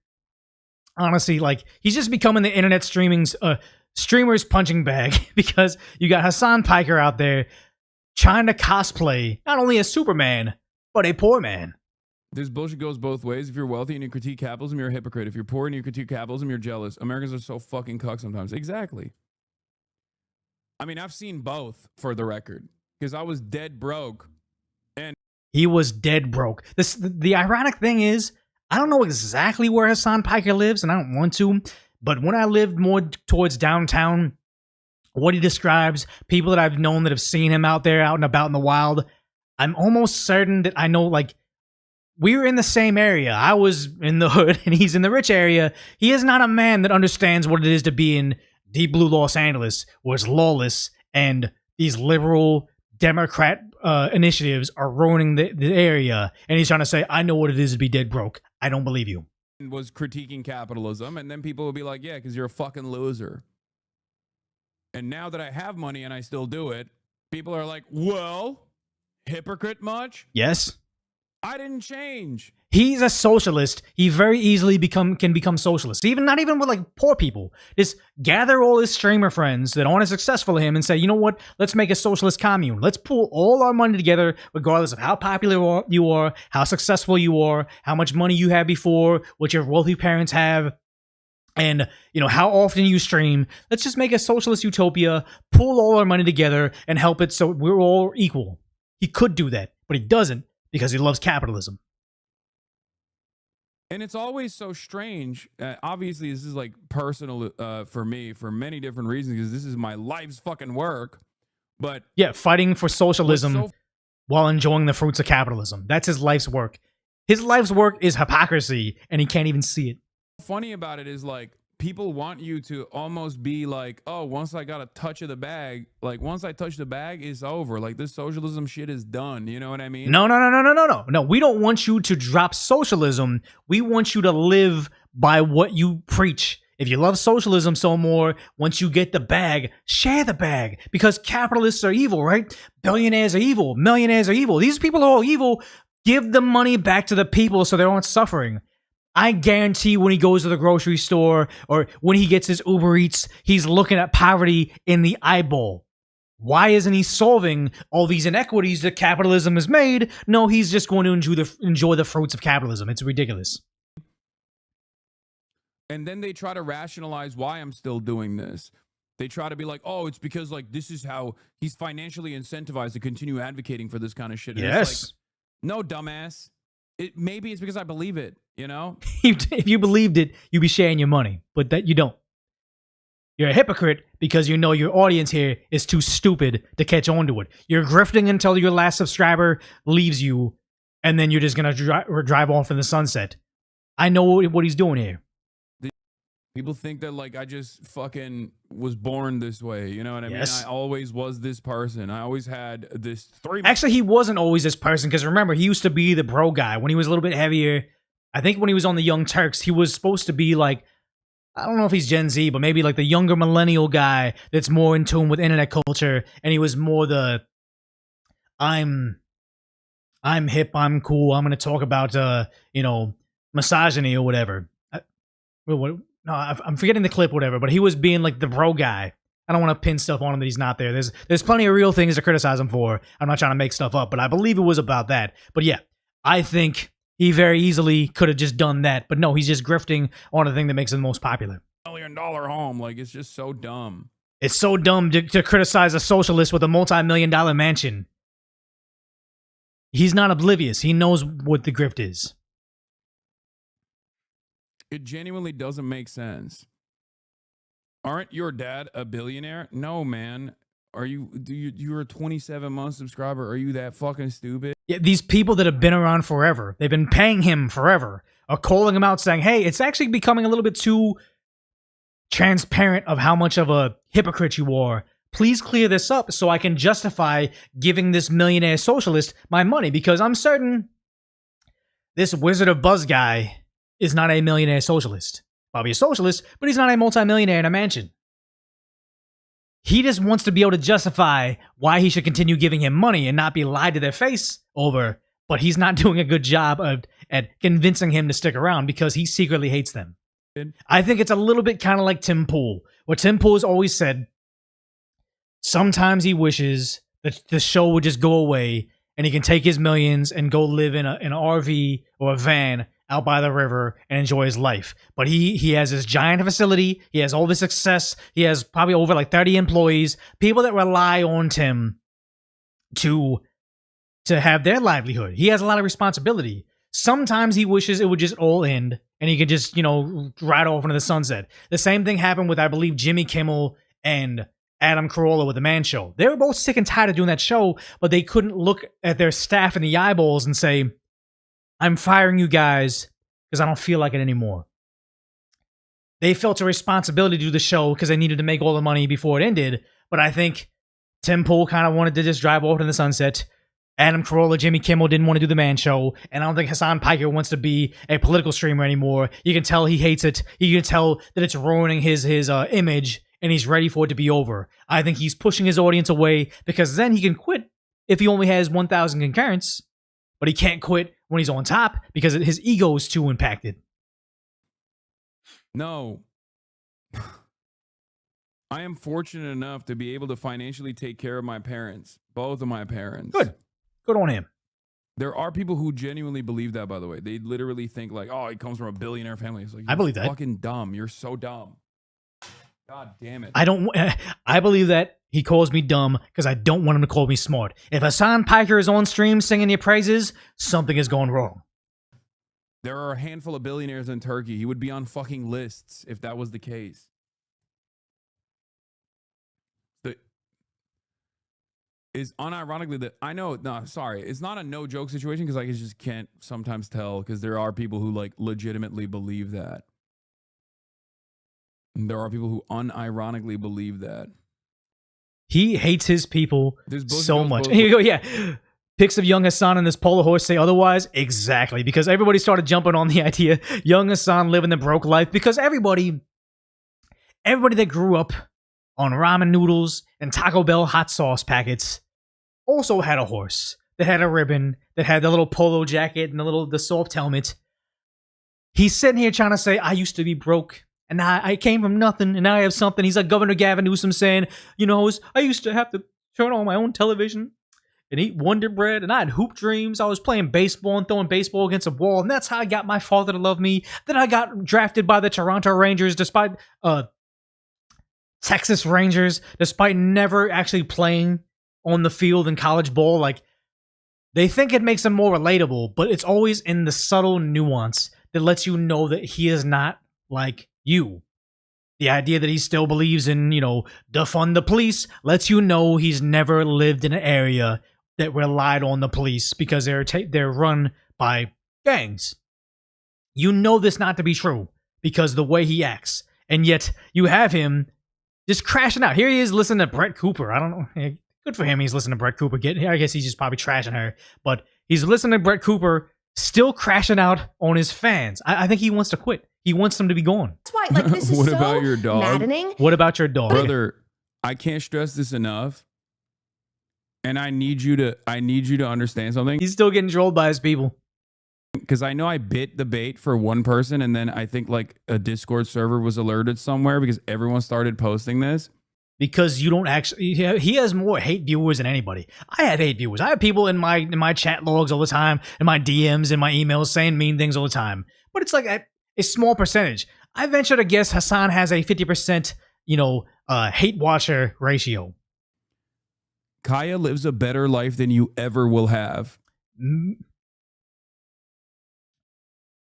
Honestly, like, he's just becoming the internet streamer's punching bag, because you got Hassan Piker out there trying to cosplay not only a Superman, but a poor man. This bullshit goes both ways. If you're wealthy and you critique capitalism, you're a hypocrite. If you're poor and you critique capitalism, you're jealous. Americans are so fucking cuck sometimes. Exactly. I mean, I've seen both, for the record, because I was dead broke. And he was dead broke. The ironic thing is, I don't know exactly where Hassan Piker lives, and I don't want to, but when I lived more towards downtown, what he describes, people that I've known that have seen him out there, out and about in the wild, I'm almost certain that I know, like, we were in the same area. I was in the hood, and he's in the rich area. He is not a man that understands what it is to be in deep blue Los Angeles, where it's lawless, and these liberal Democrat initiatives are ruining the area, and he's trying to say, I know what it is to be dead broke. I don't believe you. Was critiquing capitalism, and then people will be like, yeah, because you're a fucking loser. And now that I have money and I still do it, people are like, well, hypocrite much? Yes. I didn't change. He's a socialist. He very easily can become socialist. Not even with like poor people. Just gather all his streamer friends that aren't as successful as him and say, you know what? Let's make a socialist commune. Let's pool all our money together, regardless of how popular you are, how successful you are, how much money you had before, what your wealthy parents have, and how often you stream. Let's just make a socialist utopia, pool all our money together, and help it so we're all equal. He could do that, but he doesn't, because he loves capitalism. And it's always so strange. Obviously, this is like personal for me for many different reasons, because this is my life's fucking work. But yeah, fighting for socialism while enjoying the fruits of capitalism. That's his life's work. His life's work is hypocrisy, and he can't even see it. Funny about it is like people want you to almost be like, oh, once I got a touch of the bag, like once I touch the bag, it's over. Like this socialism shit is done. You know what I mean? No. We don't want you to drop socialism. We want you to live by what you preach. If you love socialism so more, once you get the bag, share the bag. Because capitalists are evil, right? Billionaires are evil. Millionaires are evil. These people are all evil. Give the money back to the people so they aren't suffering. I guarantee when he goes to the grocery store or when he gets his Uber Eats, he's looking at poverty in the eyeball. Why isn't he solving all these inequities that capitalism has made? No, he's just going to enjoy the fruits of capitalism. It's ridiculous. And then they try to rationalize why I'm still doing this. They try to be like, oh, it's because like this is how he's financially incentivized to continue advocating for this kind of shit. And Yes. it's like, no, dumbass. Maybe it's because I believe it, you know? If you believed it, you'd be sharing your money, but that you don't. You're a hypocrite because you know your audience here is too stupid to catch on to it. You're grifting until your last subscriber leaves you, and then you're just going to drive off in the sunset. I know what he's doing here. People think that like I just fucking was born this way. You know what I Yes. mean? I always was this person. I always had this three. Actually, he wasn't always this person because remember, he used to be the bro guy when he was a little bit heavier. I think when he was on the Young Turks, he was supposed to be like, I don't know if he's Gen Z, but maybe like the younger millennial guy that's more in tune with internet culture. And he was more the, I'm hip, I'm cool, I'm going to talk about, misogyny or whatever. I'm forgetting the clip, whatever, but he was being like the bro guy. I don't want to pin stuff on him that he's not there. There's plenty of real things to criticize him for. I'm not trying to make stuff up, but I believe it was about that. But yeah, I think he very easily could have just done that. But no, he's just grifting on the thing that makes him the most popular. $1 million home. Like, it's just so dumb. It's so dumb to criticize a socialist with a multi-million-dollar mansion. He's not oblivious. He knows what the grift is. It genuinely doesn't make sense. Aren't your dad a billionaire? No, man. You're a 27-month subscriber. Are you that fucking stupid? Yeah, these people that have been around forever, they've been paying him forever, are calling him out saying, hey, it's actually becoming a little bit too transparent of how much of a hypocrite you are. Please clear this up so I can justify giving this millionaire socialist my money, because I'm certain this Wizard of Buzz guy is not a millionaire socialist. Probably a socialist, but he's not a multimillionaire in a mansion. He just wants to be able to justify why he should continue giving him money and not be lied to their face over, but he's not doing a good job at convincing him to stick around because he secretly hates them. I think it's a little bit kind of like Tim Pool, where Tim Pool has always said sometimes he wishes that the show would just go away and he can take his millions and go live in an RV or a van out by the river and enjoy his life. But he has this giant facility. He has all this success. He has probably over like 30 employees, people that rely on Tim to have their livelihood. He has a lot of responsibility. Sometimes he wishes it would just all end and he could just, ride off into the sunset. The same thing happened with, I believe, Jimmy Kimmel and Adam Carolla with The Man Show. They were both sick and tired of doing that show, but they couldn't look at their staff in the eyeballs and say, I'm firing you guys because I don't feel like it anymore. They felt a responsibility to do the show because they needed to make all the money before it ended. But I think Tim Pool kind of wanted to just drive off in the sunset. Adam Carolla, Jimmy Kimmel didn't want to do The Man Show. And I don't think Hassan Piker wants to be a political streamer anymore. You can tell he hates it. You can tell that it's ruining his image and he's ready for it to be over. I think he's pushing his audience away because then he can quit if he only has 1,000 concurrents. But he can't quit when he's on top because his ego is too impacted. No. I am fortunate enough to be able to financially take care of my parents, both of my parents. Good on him. There are people who genuinely believe that, by the way. They literally think like, oh, he comes from a billionaire family. It's like, I believe that. Fucking dumb. You're so dumb. God damn it. I believe that he calls me dumb because I don't want him to call me smart. If Hassan Piker is on stream singing your praises, something is going wrong. There are a handful of billionaires in Turkey. He would be on fucking lists if that was the case. is unironically that I know, no, sorry, it's not a no joke situation because I just can't sometimes tell because there are people who like legitimately believe that. And there are people who unironically believe that. He hates his people so much. both Here you go, yeah. Pics of young Hassan and this polo horse say otherwise? Exactly, because everybody started jumping on the idea young Hassan living the broke life because everybody that grew up on ramen noodles and Taco Bell hot sauce packets also had a horse that had a ribbon, that had the little polo jacket and the soft helmet. He's sitting here trying to say, I used to be broke and I came from nothing and now I have something. He's like Governor Gavin Newsom saying, I used to have to turn on my own television and eat Wonder Bread, and I had hoop dreams. I was playing baseball and throwing baseball against a wall, and that's how I got my father to love me. Then I got drafted by the Toronto Rangers despite Texas Rangers, despite never actually playing on the field in college ball. Like, they think it makes them more relatable, but it's always in the subtle nuance that lets you know that he is not like you. The idea that he still believes in, defund the police lets you know he's never lived in an area that relied on the police because they're run by gangs. You know this not to be true because the way he acts. And yet you have him just crashing out. Here he is listening to Brett Cooper. I don't know. Good for him. He's listening to Brett Cooper. I guess he's just probably trashing her. But he's listening to Brett Cooper still crashing out on his fans. I think he wants to quit. He wants them to be gone. That's why, like, this is What so about your dog? maddening. What about your dog? Brother, I can't stress this enough. And I need you to understand something. He's still getting trolled by his people. Because I know I bit the bait for one person, and then I think like a Discord server was alerted somewhere because everyone started posting this. Because you don't actually, he has more hate viewers than anybody. I have hate viewers. I have people in my chat logs all the time, in my DMs, in my emails saying mean things all the time. But it's like a small percentage. I venture to guess Hassan has a 50%, hate watcher ratio. Kaya lives a better life than you ever will have.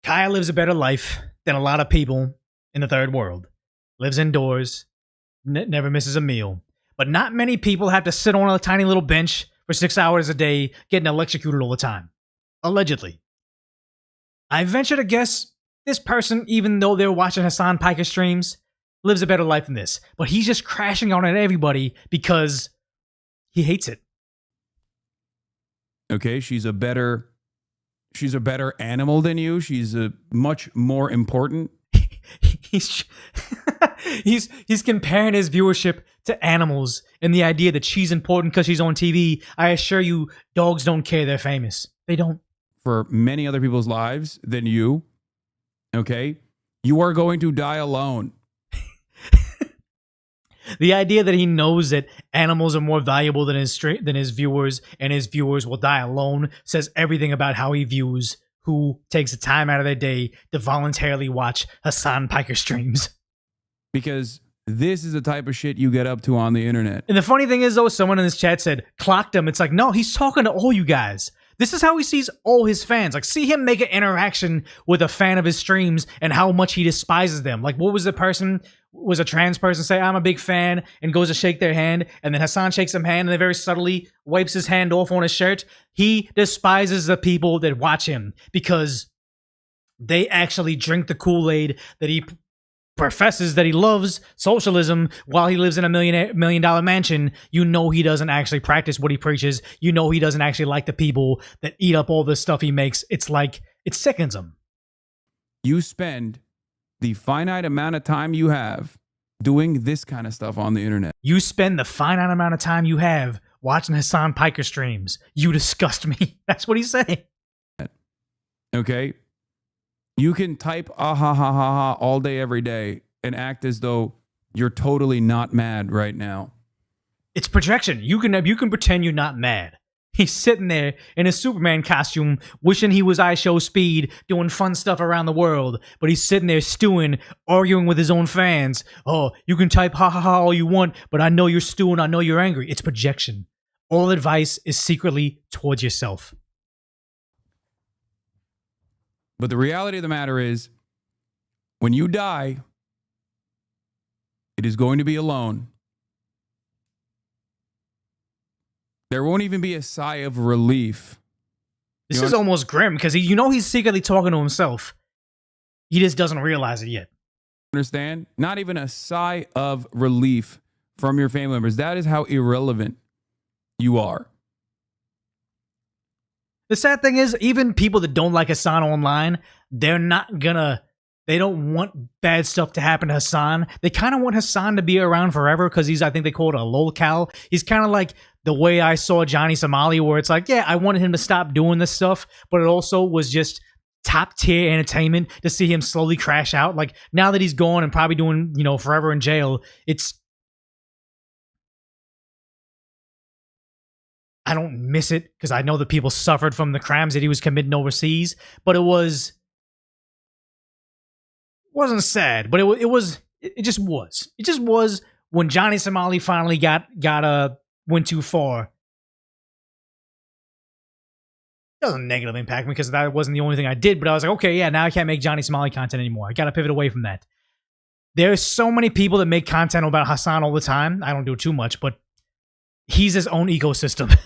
Kaya lives a better life than a lot of people in the third world. Lives indoors, never misses a meal. But not many people have to sit on a tiny little bench for 6 hours a day getting electrocuted all the time. Allegedly. I venture to guess this person, even though they're watching Hassan Piker streams, lives a better life than this. But he's just crashing out on everybody because he hates it. Okay, she's a better animal than you. She's a much more important. He's comparing his viewership to animals and the idea that she's important because she's on TV. I assure you, dogs don't care they're famous. They don't. For many other people's lives than you. Okay, you are going to die alone. The idea that he knows that animals are more valuable than his viewers, and his viewers will die alone, says everything about how he views who takes the time out of their day to voluntarily watch Hassan Piker streams. Because this is the type of shit you get up to on the internet. And the funny thing is, though, someone in this chat said, clocked him. It's like, no, he's talking to all you guys. This is how he sees all his fans. Like, see him make an interaction with a fan of his streams and how much he despises them. Like, what was the person, was a trans person say, I'm a big fan, and goes to shake their hand, and then Hassan shakes him hand, and then very subtly wipes his hand off on his shirt. He despises the people that watch him because they actually drink the Kool-Aid that he professes that he loves socialism while he lives in a $1 million mansion. You know he doesn't actually practice what he preaches. You know he doesn't actually like the people that eat up all the stuff he makes. It's like, it sickens him. You spend the finite amount of time you have doing this kind of stuff on the internet. You spend the finite amount of time you have watching Hassan Piker streams. You disgust me. That's what he's saying. Okay? You can type ah ha ha ha ha all day, every day, and act as though you're totally not mad right now. It's projection. You can pretend you're not mad. He's sitting there in his Superman costume, wishing he was IShowSpeed, doing fun stuff around the world. But he's sitting there stewing, arguing with his own fans. Oh, you can type ha ha ha all you want, but I know you're stewing. I know you're angry. It's projection. All advice is secretly towards yourself. But the reality of the matter is, when you die, it is going to be alone. There won't even be a sigh of relief. This is almost grim because he's secretly talking to himself. He just doesn't realize it yet. Understand? Not even a sigh of relief from your family members. That is how irrelevant you are. The sad thing is, even people that don't like Hassan online, they don't want bad stuff to happen to Hassan. They kind of want Hassan to be around forever because I think they call it a lolcal. He's kind of like the way I saw Johnny Somali, where it's like, yeah, I wanted him to stop doing this stuff, but it also was just top tier entertainment to see him slowly crash out. Like, now that he's gone and probably doing, forever in jail, I don't miss it because I know that people suffered from the crimes that he was committing overseas, but it wasn't sad, but it just was when Johnny Somali finally went too far. It doesn't negatively impact me because that wasn't the only thing I did, but I was like, okay, yeah, now I can't make Johnny Somali content anymore. I got to pivot away from that. There's so many people that make content about Hassan all the time. I don't do it too much, but he's his own ecosystem.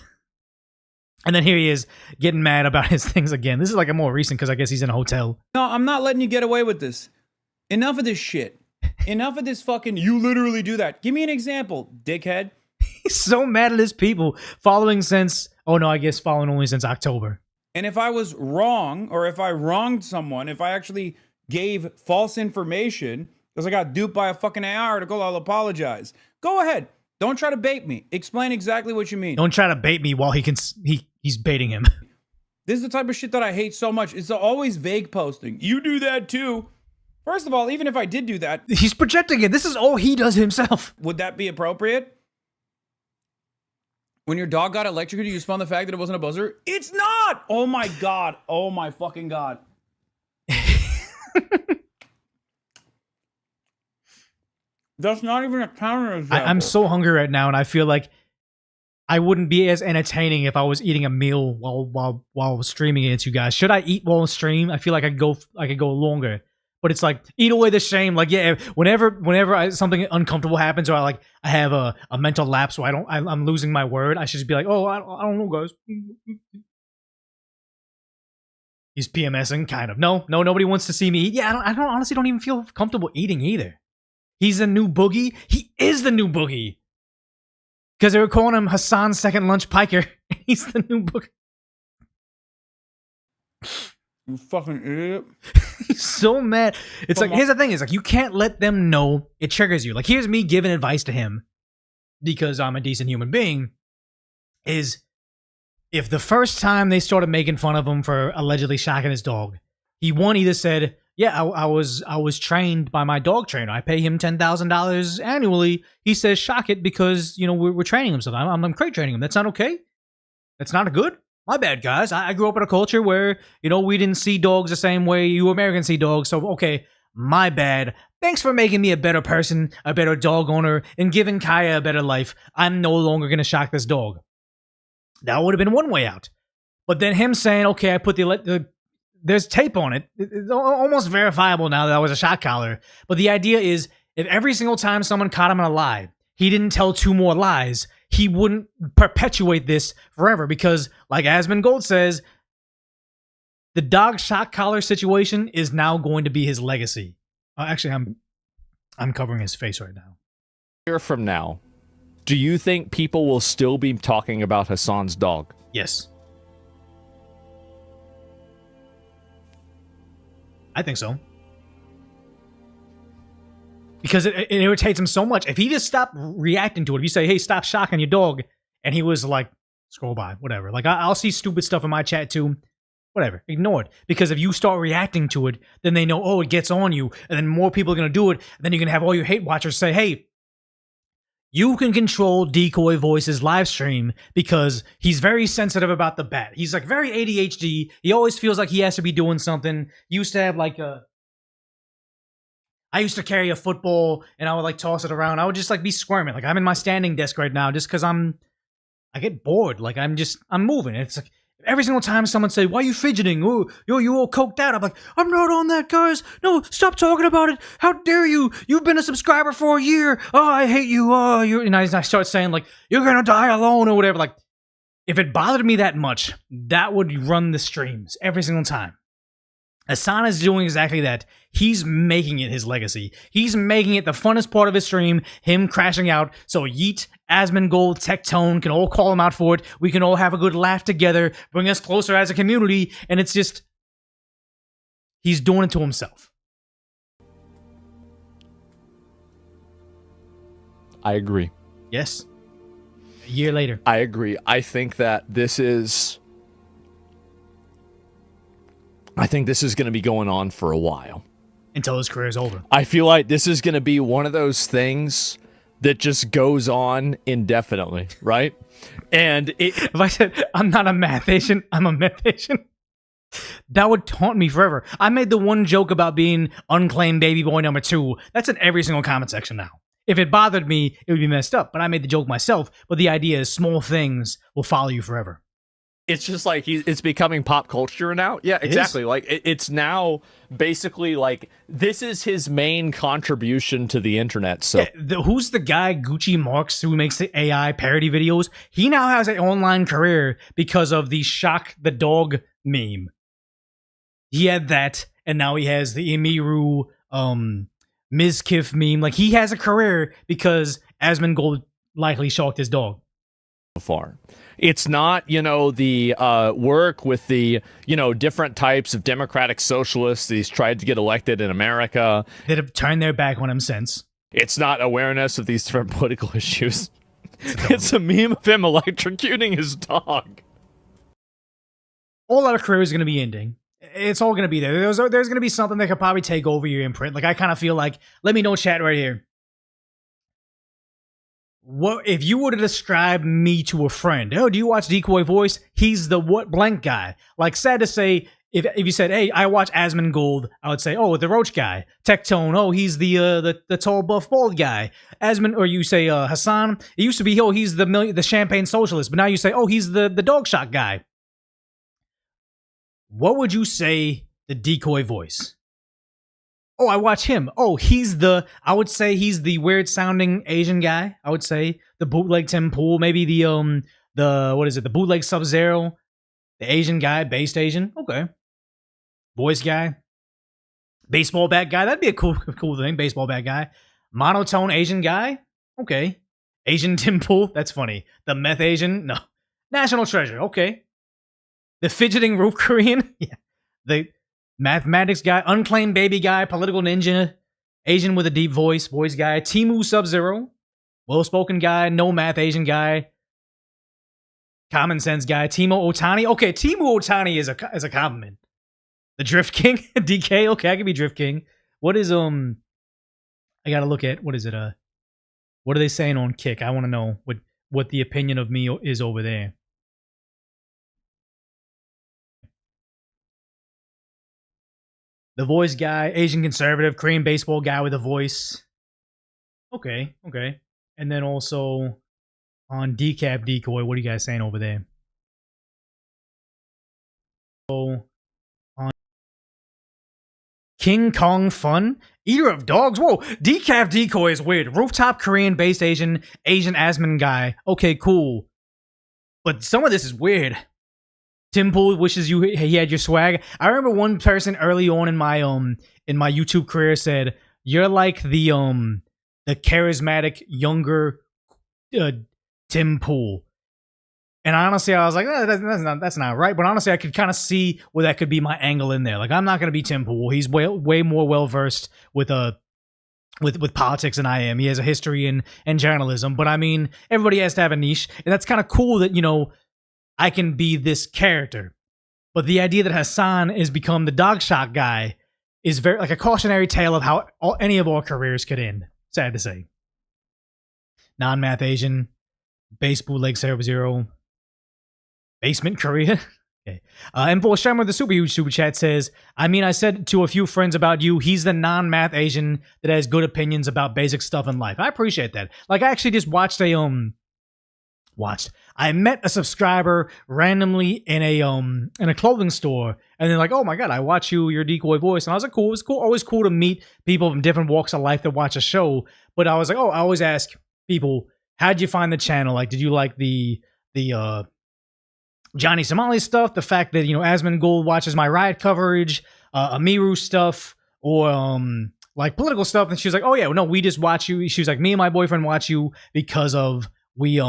And then here he is getting mad about his things again. This is like a more recent because I guess he's in a hotel. No, I'm not letting you get away with this. Enough of this shit. Enough of this fucking, you literally do that. Give me an example, dickhead. He's so mad at his people following only since October. And if I was wrong, or if I wronged someone, if I actually gave false information, because I got duped by a fucking AI article, I'll apologize. Go ahead. Don't try to bait me. Explain exactly what you mean. Don't try to bait me while he's baiting him. This is the type of shit that I hate so much. It's always vague posting. You do that too. First of all, even if I did do that, he's projecting it. This is all he does himself. Would that be appropriate? When your dog got electrocuted, you spun the fact that it wasn't a buzzer? It's not! Oh my God. Oh my fucking God. That's not even a counter example. I'm so hungry right now, and I feel like I wouldn't be as entertaining if I was eating a meal while streaming it to you guys. Should I eat while stream? I feel like I could go longer. But it's like, eat away the shame. Like, yeah, whenever something uncomfortable happens, or I have a mental lapse where I'm losing my word, I should just be like, oh, I don't know, guys. He's PMSing, kind of. No, nobody wants to see me eat. Yeah, I honestly don't even feel comfortable eating either. He's the new Boogie. He is the new Boogie. Because they were calling him Hassan's second lunch piker. He's the new Boogie. You fucking idiot. He's so mad. It's like, here's the thing, is like, you can't let them know it triggers you. Like, here's me giving advice to him because I'm a decent human being, is if the first time they started making fun of him for allegedly shocking his dog, he either said, yeah, I was trained by my dog trainer. I pay him $10,000 annually. He says shock it because, we're training him. So I'm crate training him. That's not okay. That's not good. My bad, guys. I grew up in a culture where, we didn't see dogs the same way you Americans see dogs. So, okay, my bad. Thanks for making me a better person, a better dog owner, and giving Kaya a better life. I'm no longer going to shock this dog. That would have been one way out. But then him saying, okay, I put there's tape on it. It's almost verifiable now that I was a shock collar. But the idea is, if every single time someone caught him in a lie, he didn't tell 2 more lies, he wouldn't perpetuate this forever. Because, like Asmongold says, the dog shock collar situation is now going to be his legacy. Actually, I'm covering his face right now. A year from now, do you think people will still be talking about Hassan's dog? Yes. I think so. Because it irritates him so much. If he just stopped reacting to it, if you say, hey, stop shocking your dog, and he was like, scroll by, whatever. Like, I'll see stupid stuff in my chat too. Whatever, ignore it. Because if you start reacting to it, then they know, oh, it gets on you. And then more people are going to do it. And then you're going to have all your hate watchers say, hey, you can control Decoy Voice's live stream because he's very sensitive about the bat. He's like very ADHD. He always feels like he has to be doing something. Used to have like I used to carry a football and I would like toss it around. I would just like be squirming. Like I'm in my standing desk right now just because I get bored. Like I'm moving. It's like every single time someone say, why are you fidgeting? Oh, you all coked out. I'm like, I'm not on that, guys. No, stop talking about it. How dare you? You've been a subscriber for a year. Oh, I hate you. Oh, and I start saying like, you're going to die alone or whatever. Like, If it bothered me that much, that would run the streams every single time. Hasan is doing exactly that. He's making it his legacy. He's making it the funnest part of his stream, him crashing out. So Yeet, Asmongold, Tectone can all call him out for it. We can all have a good laugh together, bring us closer as a community. And it's just, he's doing it to himself. I agree. Yes. A year later. I agree. I think that this is going to be going on for a while. Until his career is over. I feel like this is going to be one of those things that just goes on indefinitely, right? And if I said, I'm not a math Asian, I'm a myth Asian, that would taunt me forever. I made the one joke about being unclaimed baby boy number 2. That's in every single comment section now. If it bothered me, it would be messed up. But I made the joke myself. But the idea is small things will follow you forever. It's just like it's becoming pop culture now. Yeah, exactly. Like it's now basically like this is his main contribution to the internet. So who's the guy, Gucci Marks, who makes the AI parody videos? He now has an online career because of the Shock the Dog meme. He had that, and now he has the Emiru Mizkif meme. Like he has a career because Asmongold likely shocked his dog. Far. It's not, the work with the, different types of democratic socialists that he's tried to get elected in America. That have turned their back on him since. It's not awareness of these different political issues. It's a meme of him electrocuting his dog. All our career is going to be ending. It's all going to be there. There's going to be something that could probably take over your imprint. Like, I kind of feel like, let me know, chat right here. What if you were to describe me to a friend? Oh, do you watch Decoy Voice? He's the what blank guy. Like, sad to say, if you said, hey, I watch Asmongold, I would say, oh, the Roach guy. Tectone, oh, he's the tall, buff, bald guy. Or you say Hasan. It used to be, oh, he's the champagne socialist, but now you say, oh, he's the dog shot guy. What would you say the Decoy Voice? Oh, I watch him. Oh, I would say he's the weird sounding Asian guy. I would say the bootleg Tim Pool, maybe the bootleg Sub-Zero, the Asian guy, based Asian. Okay. Voice guy. Baseball bat guy. That'd be a cool thing. Baseball bat guy. Monotone Asian guy. Okay. Asian Tim Pool. That's funny. The meth Asian. No. National treasure. Okay. The fidgeting roof Korean. Yeah. The mathematics guy, unclaimed baby guy, political ninja, Asian with a deep voice guy, Temu Sub-Zero, well-spoken guy, no math Asian guy, common sense guy, Timo Otani. Okay, Timo Otani is a compliment. The Drift King, DK. Okay, I can be Drift King. What is I gotta look at what is it? What are they saying on Kick? I want to know what the opinion of me is over there. The voice guy, Asian conservative, Korean baseball guy with a voice. Okay. And then also on Decap Decoy, what are you guys saying over there? So on King Kong Fun, Eater of Dogs. Whoa, Decap Decoy is weird. Rooftop Korean based Asian Asmon guy. Okay, cool. But some of this is weird. Tim Pool wishes he had your swag. I remember one person early on in my YouTube career said, "You're like the charismatic younger Tim Pool." And honestly, I was like, that's not right. But honestly, I could kind of see where that could be my angle in there. Like, I'm not gonna be Tim Pool. He's way more well versed with politics than I am. He has a history in journalism. But I mean, everybody has to have a niche, and that's kind of cool that I can be this character. But the idea that Hasan has become the dog shot guy is very like a cautionary tale of how any of our careers could end. Sad to say. Non-math Asian, base bootleg Sub-Zero, basement Korea. Okay. M4 Sherman with the super huge super chat says, I said to a few friends about you, he's the non-math Asian that has good opinions about basic stuff in life. I appreciate that. Like, I actually just watched I met a subscriber randomly in a clothing store, and they're like, "Oh my god, I watch your Decoy Voice," and I was like, "Cool, it's cool." Always cool to meet people from different walks of life that watch a show. But I was like, I always ask people, "How'd you find the channel? Like, did you like the Johnny Somali stuff, the fact that, Asmongold watches my riot coverage, Amiru stuff, or like political stuff, and she was like, oh yeah, no, we just watch you. She was like, me and my boyfriend watch you because of we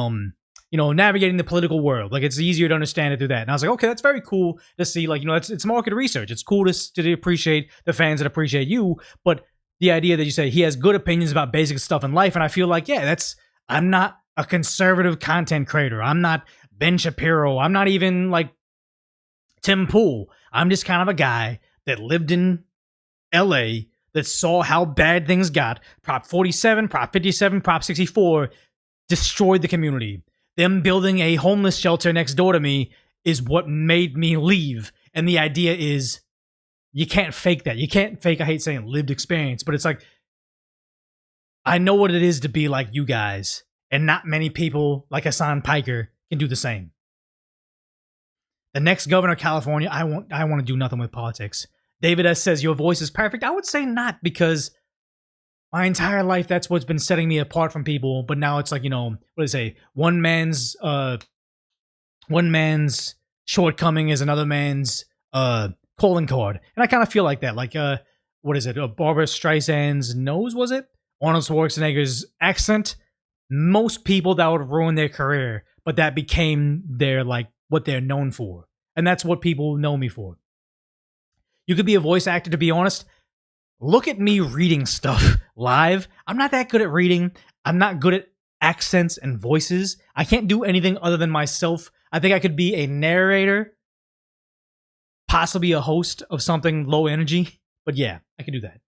navigating the political world. Like, it's easier to understand it through that. And I was like, okay, that's very cool to see. Like, it's market research. It's cool to appreciate the fans that appreciate you. But the idea that you say he has good opinions about basic stuff in life, and I feel like, yeah, I'm not a conservative content creator. I'm not Ben Shapiro. I'm not even like Tim Pool. I'm just kind of a guy that lived in LA that saw how bad things got. Prop 47, Prop 57, Prop 64 destroyed the community. Them building a homeless shelter next door to me is what made me leave. And the idea is, you can't fake that. You can't fake, I hate saying lived experience, but it's like, I know what it is to be like you guys, and not many people like Hassan Piker can do the same. The next governor of California, I want to do nothing with politics. David S. says, your voice is perfect. I would say not, because my entire life, that's what's been setting me apart from people. But now it's like, what do they say? One man's shortcoming is another man's calling card. And I kind of feel like that. Like, what is it? Barbara Streisand's nose, was it? Arnold Schwarzenegger's accent. Most people, that would ruin their career, but that became their, like, what they're known for. And that's what people know me for. You could be a voice actor, to be honest. Look at me reading stuff live. I'm not that good at reading. I'm not good at accents and voices. I can't do anything other than myself. I think I could be a narrator, possibly a host of something low energy. But yeah, I could do that.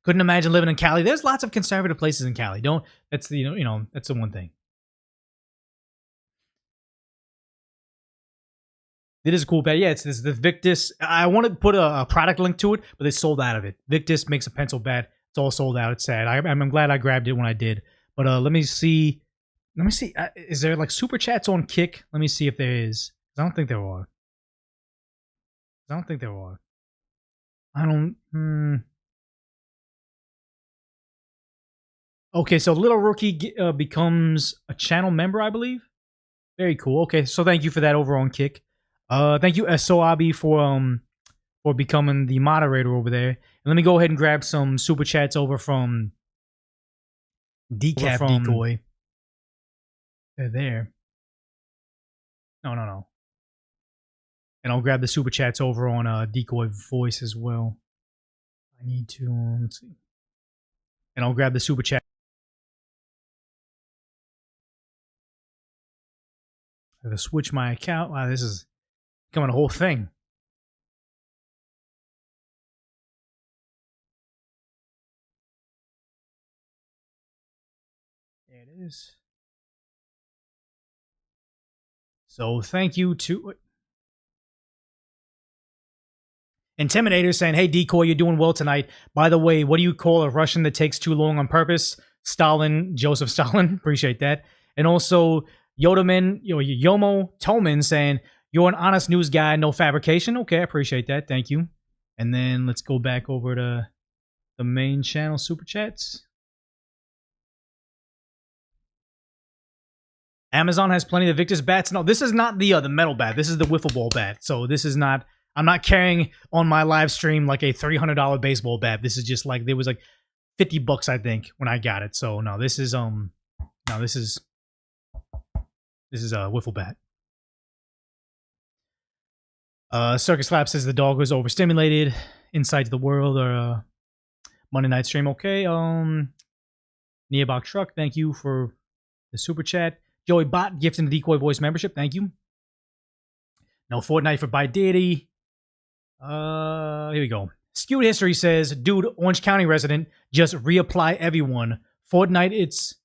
Couldn't imagine living in Cali. There's lots of conservative places in Cali. That's the that's the one thing. It is a cool pad. Yeah, it's the Victus. I want to put a product link to it, but they sold out of it. Victus makes a pencil bat. It's all sold out. It's sad. I'm glad I grabbed it when I did. But let me see. Is there like super chats on Kick? Let me see if there is. I don't think there are. Okay, so Little Rookie becomes a channel member, I believe. Very cool. Okay, so thank you for that over on Kick. Thank you, Soabi, for becoming the moderator over there. And let me go ahead and grab some super chats over from Decaf Decoy. They're there. No. And I'll grab the super chats over on Decoy Voice as well. I need to, let's see. And I'll grab the super chat. I have to switch my account. Wow, this is becoming a whole thing. There it is. So thank you to Intimidator saying, hey, Decoy, you're doing well tonight. By the way, what do you call a Russian that takes too long on purpose? Stalin, Joseph Stalin. Appreciate that. And also Yodaman, Yomo Tolman saying, you're an honest news guy, no fabrication. Okay, I appreciate that. Thank you. And then let's go back over to the main channel super chats. Amazon has plenty of Victus bats. No, this is not the metal bat. This is the wiffle ball bat. So this is not, I'm not carrying on my live stream like a $300 baseball bat. This is just like, there was like $50, I think, when I got it. So no, this is a wiffle bat. Circus Slap says the dog was overstimulated. Insight to the World or Monday night stream. Okay. Nearbox Truck, thank you for the super chat. Joey Bot gifting the Decoy Voice membership. Thank you. No Fortnite for By Deity. Here we go. Skewed History says, dude, Orange County resident, just reapply everyone. Fortnite, it's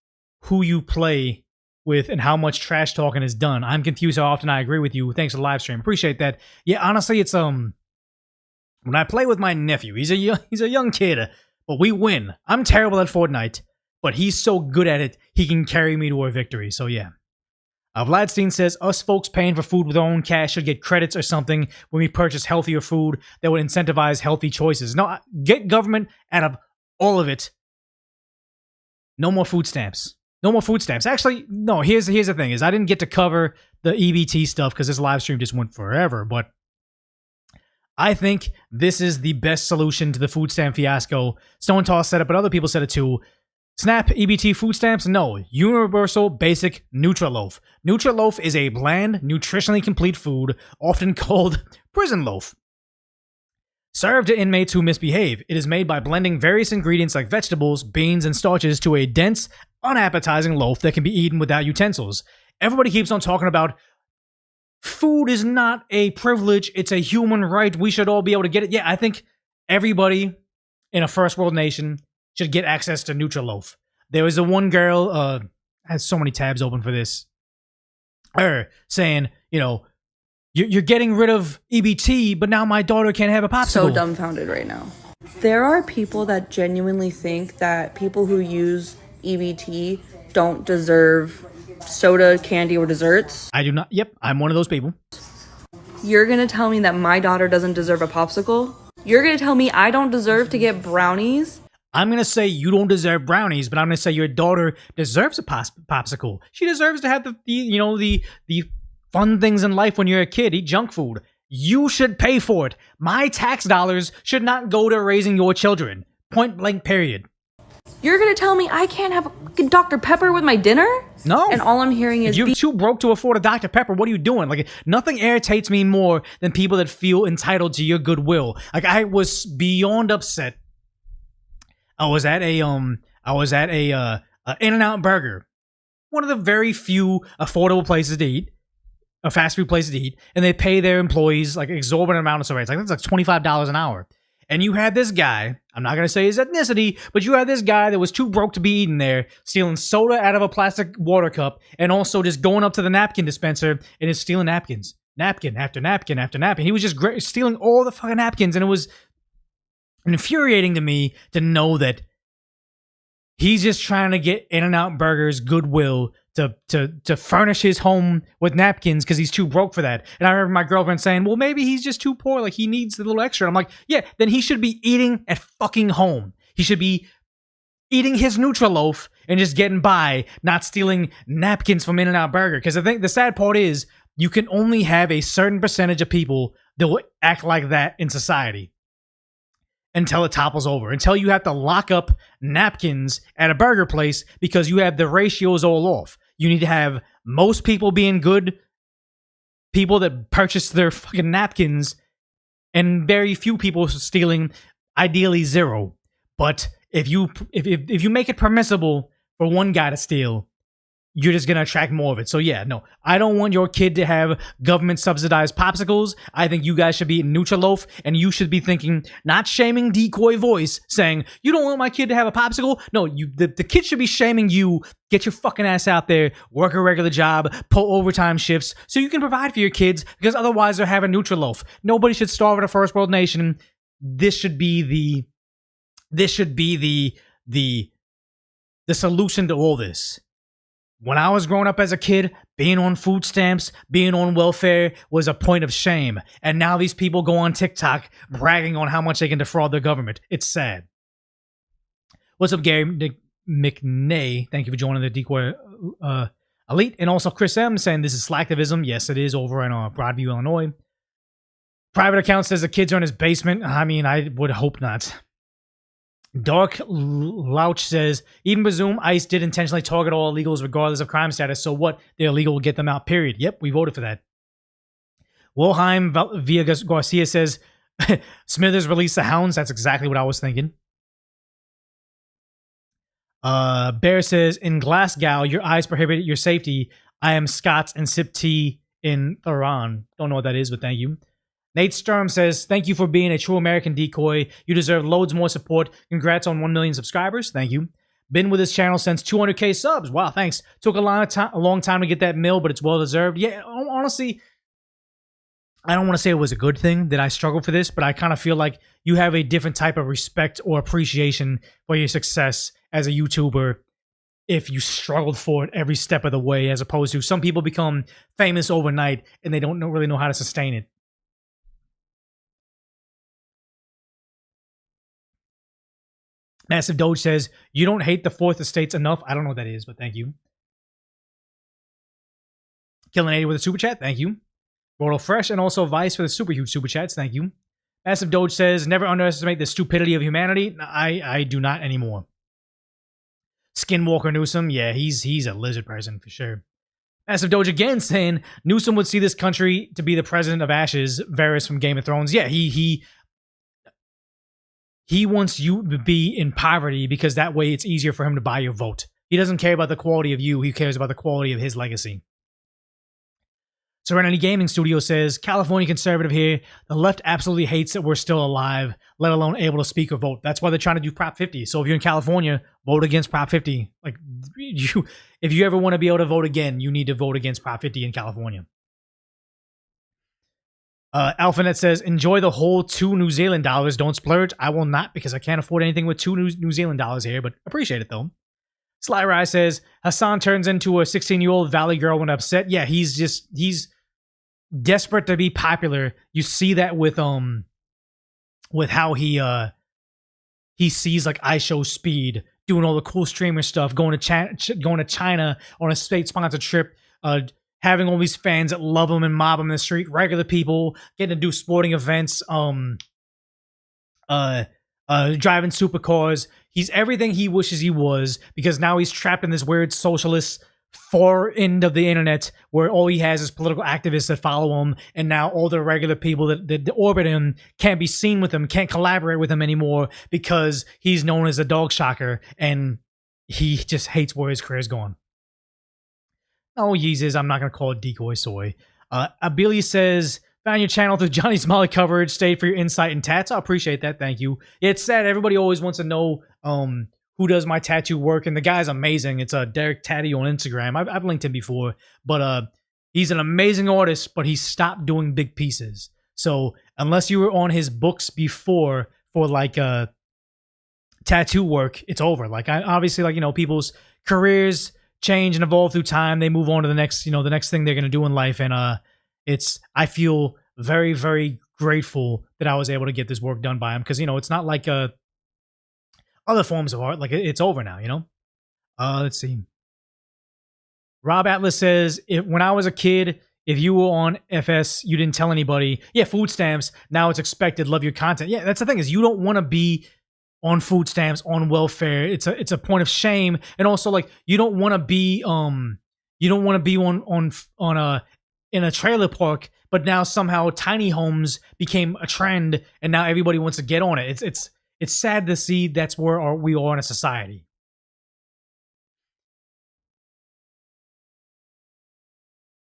who you play with and how much trash talking is done. I'm confused how often I agree with you. Thanks for the live stream. Appreciate that. Yeah, honestly, it's when I play with my nephew, he's a young kid, but we win. I'm terrible at Fortnite, but he's so good at it, he can carry me to a victory. So yeah. Vladstein says, us folks paying for food with our own cash should get credits or something when we purchase healthier food that would incentivize healthy choices. No, get government out of all of it. No more food stamps. No more food stamps. Actually, no, here's the thing, is I didn't get to cover the EBT stuff because this live stream just went forever, but I think this is the best solution to the food stamp fiasco. Stone Toss said it, but other people said it too. SNAP, EBT, food stamps? No. Universal Basic Nutriloaf. Nutriloaf is a bland, nutritionally complete food, often called prison loaf. Served to inmates who misbehave. It is made by blending various ingredients like vegetables, beans, and starches to a dense, unappetizing loaf that can be eaten without utensils. Everybody keeps on talking about food is not a privilege, it's a human right. We should all be able to get it. Yeah, I think everybody in a first world nation should get access to Nutriloaf. There was a one girl, I had so many tabs open for this, saying, you know, you're getting rid of EBT, but now my daughter can't have a popsicle. So dumbfounded right now. There are people that genuinely think that people who use EBT don't deserve soda, candy, or desserts. I do not. Yep, I'm one of those people. You're gonna tell me that my daughter doesn't deserve a popsicle? You're gonna tell me I don't deserve to get brownies? I'm going to say you don't deserve brownies, but I'm going to say your daughter deserves a popsicle. She deserves to have the fun things in life when you're a kid. Eat junk food. You should pay for it. My tax dollars should not go to raising your children. Point blank, period. You're going to tell me I can't have a Dr. Pepper with my dinner? No. And all I'm hearing is... If you're too broke to afford a Dr. Pepper, what are you doing? Like, nothing irritates me more than people that feel entitled to your goodwill. Like, I was beyond upset. I was at a In-N-Out Burger, one of the very few affordable places to eat, a fast food place to eat, and they pay their employees like exorbitant amounts of rates. Like, that's like $25 an hour. And you had this guy, I'm not going to say his ethnicity, but you had this guy that was too broke to be eating there, stealing soda out of a plastic water cup, and also just going up to the napkin dispenser and just stealing napkins. Napkin after napkin after napkin. He was just stealing all the fucking napkins, and it was infuriating to me to know that he's just trying to get In-N-Out Burger's goodwill to furnish his home with napkins because he's too broke for that. And I remember my girlfriend saying, well, maybe he's just too poor, like he needs the little extra. I'm like, yeah, then he should be eating at fucking home. He should be eating his Nutriloaf and just getting by, not stealing napkins from In-N-Out Burger. Because I think the sad part is you can only have a certain percentage of people that will act like that in society until it topples over, until you have to lock up napkins at a burger place because you have the ratios all off. You need to have most people being good people that purchase their fucking napkins and very few people stealing, ideally zero. But if you make it permissible for one guy to steal, you're just going to attract more of it. So yeah, no, I don't want your kid to have government subsidized popsicles. I think you guys should be eating Nutriloaf, and you should be thinking, not shaming Decoy Voice, saying, you don't want my kid to have a popsicle? No, the kid should be shaming you. Get your fucking ass out there, work a regular job, pull overtime shifts, so you can provide for your kids, because otherwise they're having Nutriloaf. Nobody should starve in a first world nation. This should be the solution to all this. When I was growing up as a kid, being on food stamps, being on welfare was a point of shame. And now these people go on TikTok bragging on how much they can defraud the government. It's sad. What's up, Gary McNay? Thank you for joining the Decoy Elite. And also Chris M saying this is slacktivism. Yes, it is, over in Broadview, Illinois. Private account says the kids are in his basement. I mean, I would hope not. Dark Louch says, even presume ICE did intentionally target all illegals regardless of crime status, so what? They're illegal, will get them out, period. Yep, we voted for that. Wilhelm via Garcia says, Smithers released the hounds. That's exactly what I was thinking. Bear says, in Glasgow, your eyes prohibit your safety. I am Scots and sip tea in Iran. Don't know what that is, but thank you. Nate Sturm says, thank you for being a true American Decoy. You deserve loads more support. Congrats on 1 million subscribers. Thank you. Been with this channel since 200K subs. Wow, thanks. Took a long time to get that mill, but it's well deserved. Yeah, honestly, I don't want to say it was a good thing that I struggled for this, but I kind of feel like you have a different type of respect or appreciation for your success as a YouTuber if you struggled for it every step of the way, as opposed to some people become famous overnight and they don't really know how to sustain it. Massive Doge says, you don't hate the fourth estates enough. I don't know what that is, but thank you. Killing 80 with a super chat. Thank you. Roto Fresh and also Vice for the super huge super chats. Thank you. Massive Doge says, never underestimate the stupidity of humanity. I do not anymore. Skinwalker Newsom. Yeah, he's a lizard person for sure. Massive Doge again saying, Newsom would see this country to be the president of ashes. Varys from Game of Thrones. Yeah, he wants you to be in poverty because that way it's easier for him to buy your vote. He doesn't care about the quality of you. He cares about the quality of his legacy. Serenity Gaming Studio says, California conservative here. The left absolutely hates that we're still alive, let alone able to speak or vote. That's why they're trying to do Prop 50. So if you're in California, vote against Prop 50. Like, if you ever want to be able to vote again, you need to vote against Prop 50 in California. Alphanet says, enjoy the whole $2 New Zealand dollars. Don't splurge. I will not because I can't afford anything with $2 New Zealand dollars here, but appreciate it though. Sly Rai says, Hassan turns into a 16-year-old valley girl when upset. Yeah, he's desperate to be popular. You see that with how he sees like IShowSpeed doing all the cool streamer stuff, going to China on a state-sponsored trip, having all these fans that love him and mob him in the street, regular people getting to do sporting events, driving supercars. He's everything he wishes he was because now he's trapped in this weird socialist far end of the internet where all he has is political activists that follow him, and now all the regular people that orbit him can't be seen with him, can't collaborate with him anymore because he's known as a dog shocker and he just hates where his career's going. Oh, Yeezus, I'm not going to call it decoy soy. Abilia says, found your channel through Johnny Smalley coverage, stayed for your insight and tats. I appreciate that, thank you. Yeah, it's sad, everybody always wants to know who does my tattoo work, and the guy's amazing. It's Derek Tatty on Instagram. I've linked him before, but he's an amazing artist, but he stopped doing big pieces. So unless you were on his books before for like tattoo work, it's over. Like obviously, like, you know, people's careers change and evolve through time. They move on to the next, you know, the next thing they're gonna do in life, and I feel very, very grateful that I was able to get this work done by him because, you know, it's not like other forms of art. Like it's over now, you know? Let's see. Rob Atlas says, when I was a kid, if you were on FS, you didn't tell anybody. Yeah, food stamps. Now it's expected. Love your content. Yeah, that's the thing is you don't want to be on food stamps, on welfare. It's a point of shame. And also like you don't want to be on in a trailer park, but now somehow tiny homes became a trend and now everybody wants to get on it. It's sad to see that's where we are in a society.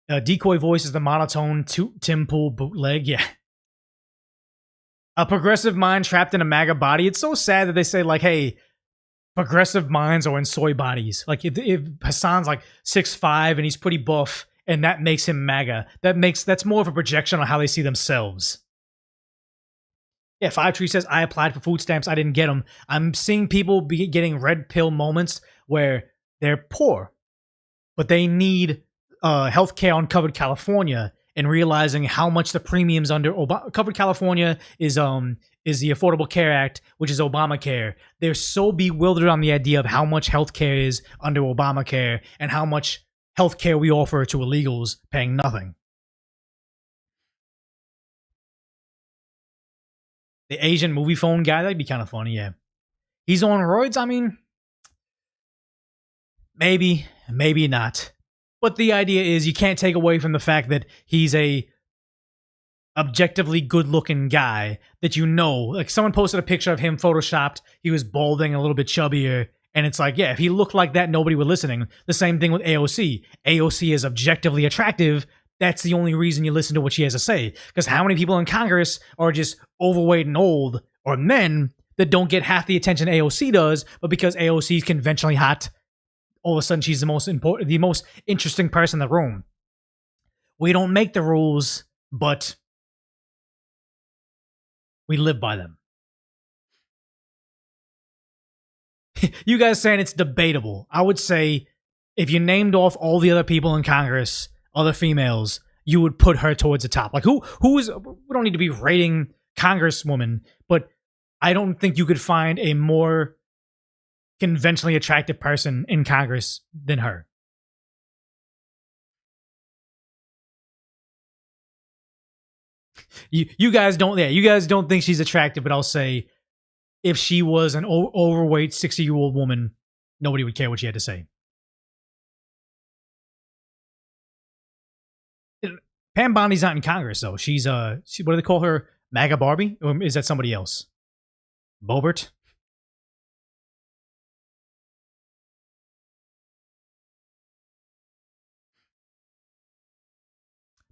Decoy Voice is the monotone Tim Pool bootleg. Yeah. A progressive mind trapped in a MAGA body. It's so sad that they say like, hey, progressive minds are in soy bodies. Like if Hassan's like 6'5" and he's pretty buff and that makes him MAGA, that's more of a projection on how they see themselves. Yeah, Five Tree says, I applied for food stamps. I didn't get them. I'm seeing people getting red pill moments where they're poor, but they need healthcare on Covered California and realizing how much the premiums under Covered California is the Affordable Care Act, which is Obamacare. They're so bewildered on the idea of how much healthcare is under Obamacare and how much healthcare we offer to illegals paying nothing. The Asian movie phone guy, that'd be kind of funny, yeah. He's on roids? I mean, maybe not. But the idea is you can't take away from the fact that he's a objectively good-looking guy that you know. Like, someone posted a picture of him photoshopped. He was balding, a little bit chubbier. And it's like, yeah, if he looked like that, nobody would be listening. The same thing with AOC. AOC is objectively attractive. That's the only reason you listen to what she has to say. Because how many people in Congress are just overweight and old, or men that don't get half the attention AOC does, but because AOC is conventionally hot, all of a sudden she's the most interesting person in the room. We don't make the rules, but we live by them. You guys saying it's debatable. I would say if you named off all the other people in Congress, other females, you would put her towards the top. Like who is, we don't need to be rating Congresswoman, but I don't think you could find a more conventionally attractive person in Congress than her. You guys don't think she's attractive, but I'll say if she was an overweight 60-year-old woman, nobody would care what she had to say. Pam Bondi's not in Congress though. She's what do they call her? MAGA Barbie? Or is that somebody else? Boebert?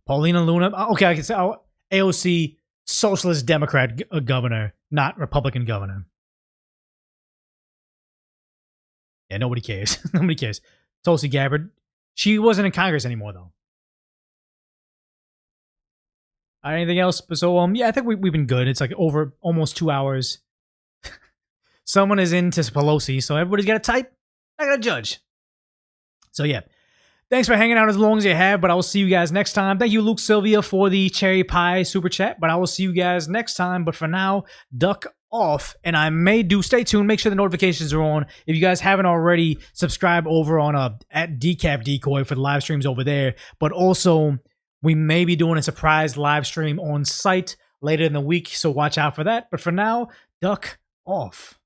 Paulina Luna? Okay, I can say AOC, Socialist Democrat governor, not Republican governor. Yeah, nobody cares. Nobody cares. Tulsi Gabbard. She wasn't in Congress anymore, though. Anything else? So, yeah, I think we've been good. It's like over almost 2 hours. Someone is into Pelosi, so everybody's got to type. I got to judge. So, yeah. Thanks for hanging out as long as you have, but I will see you guys next time. Thank you, Luke Sylvia, for the cherry pie super chat, but I will see you guys next time. But for now, duck off, and I may do, stay tuned, make sure the notifications are on. If you guys haven't already, subscribe over on at Decaf Decoy for the live streams over there. But also, we may be doing a surprise live stream on site later in the week, so watch out for that. But for now, duck off.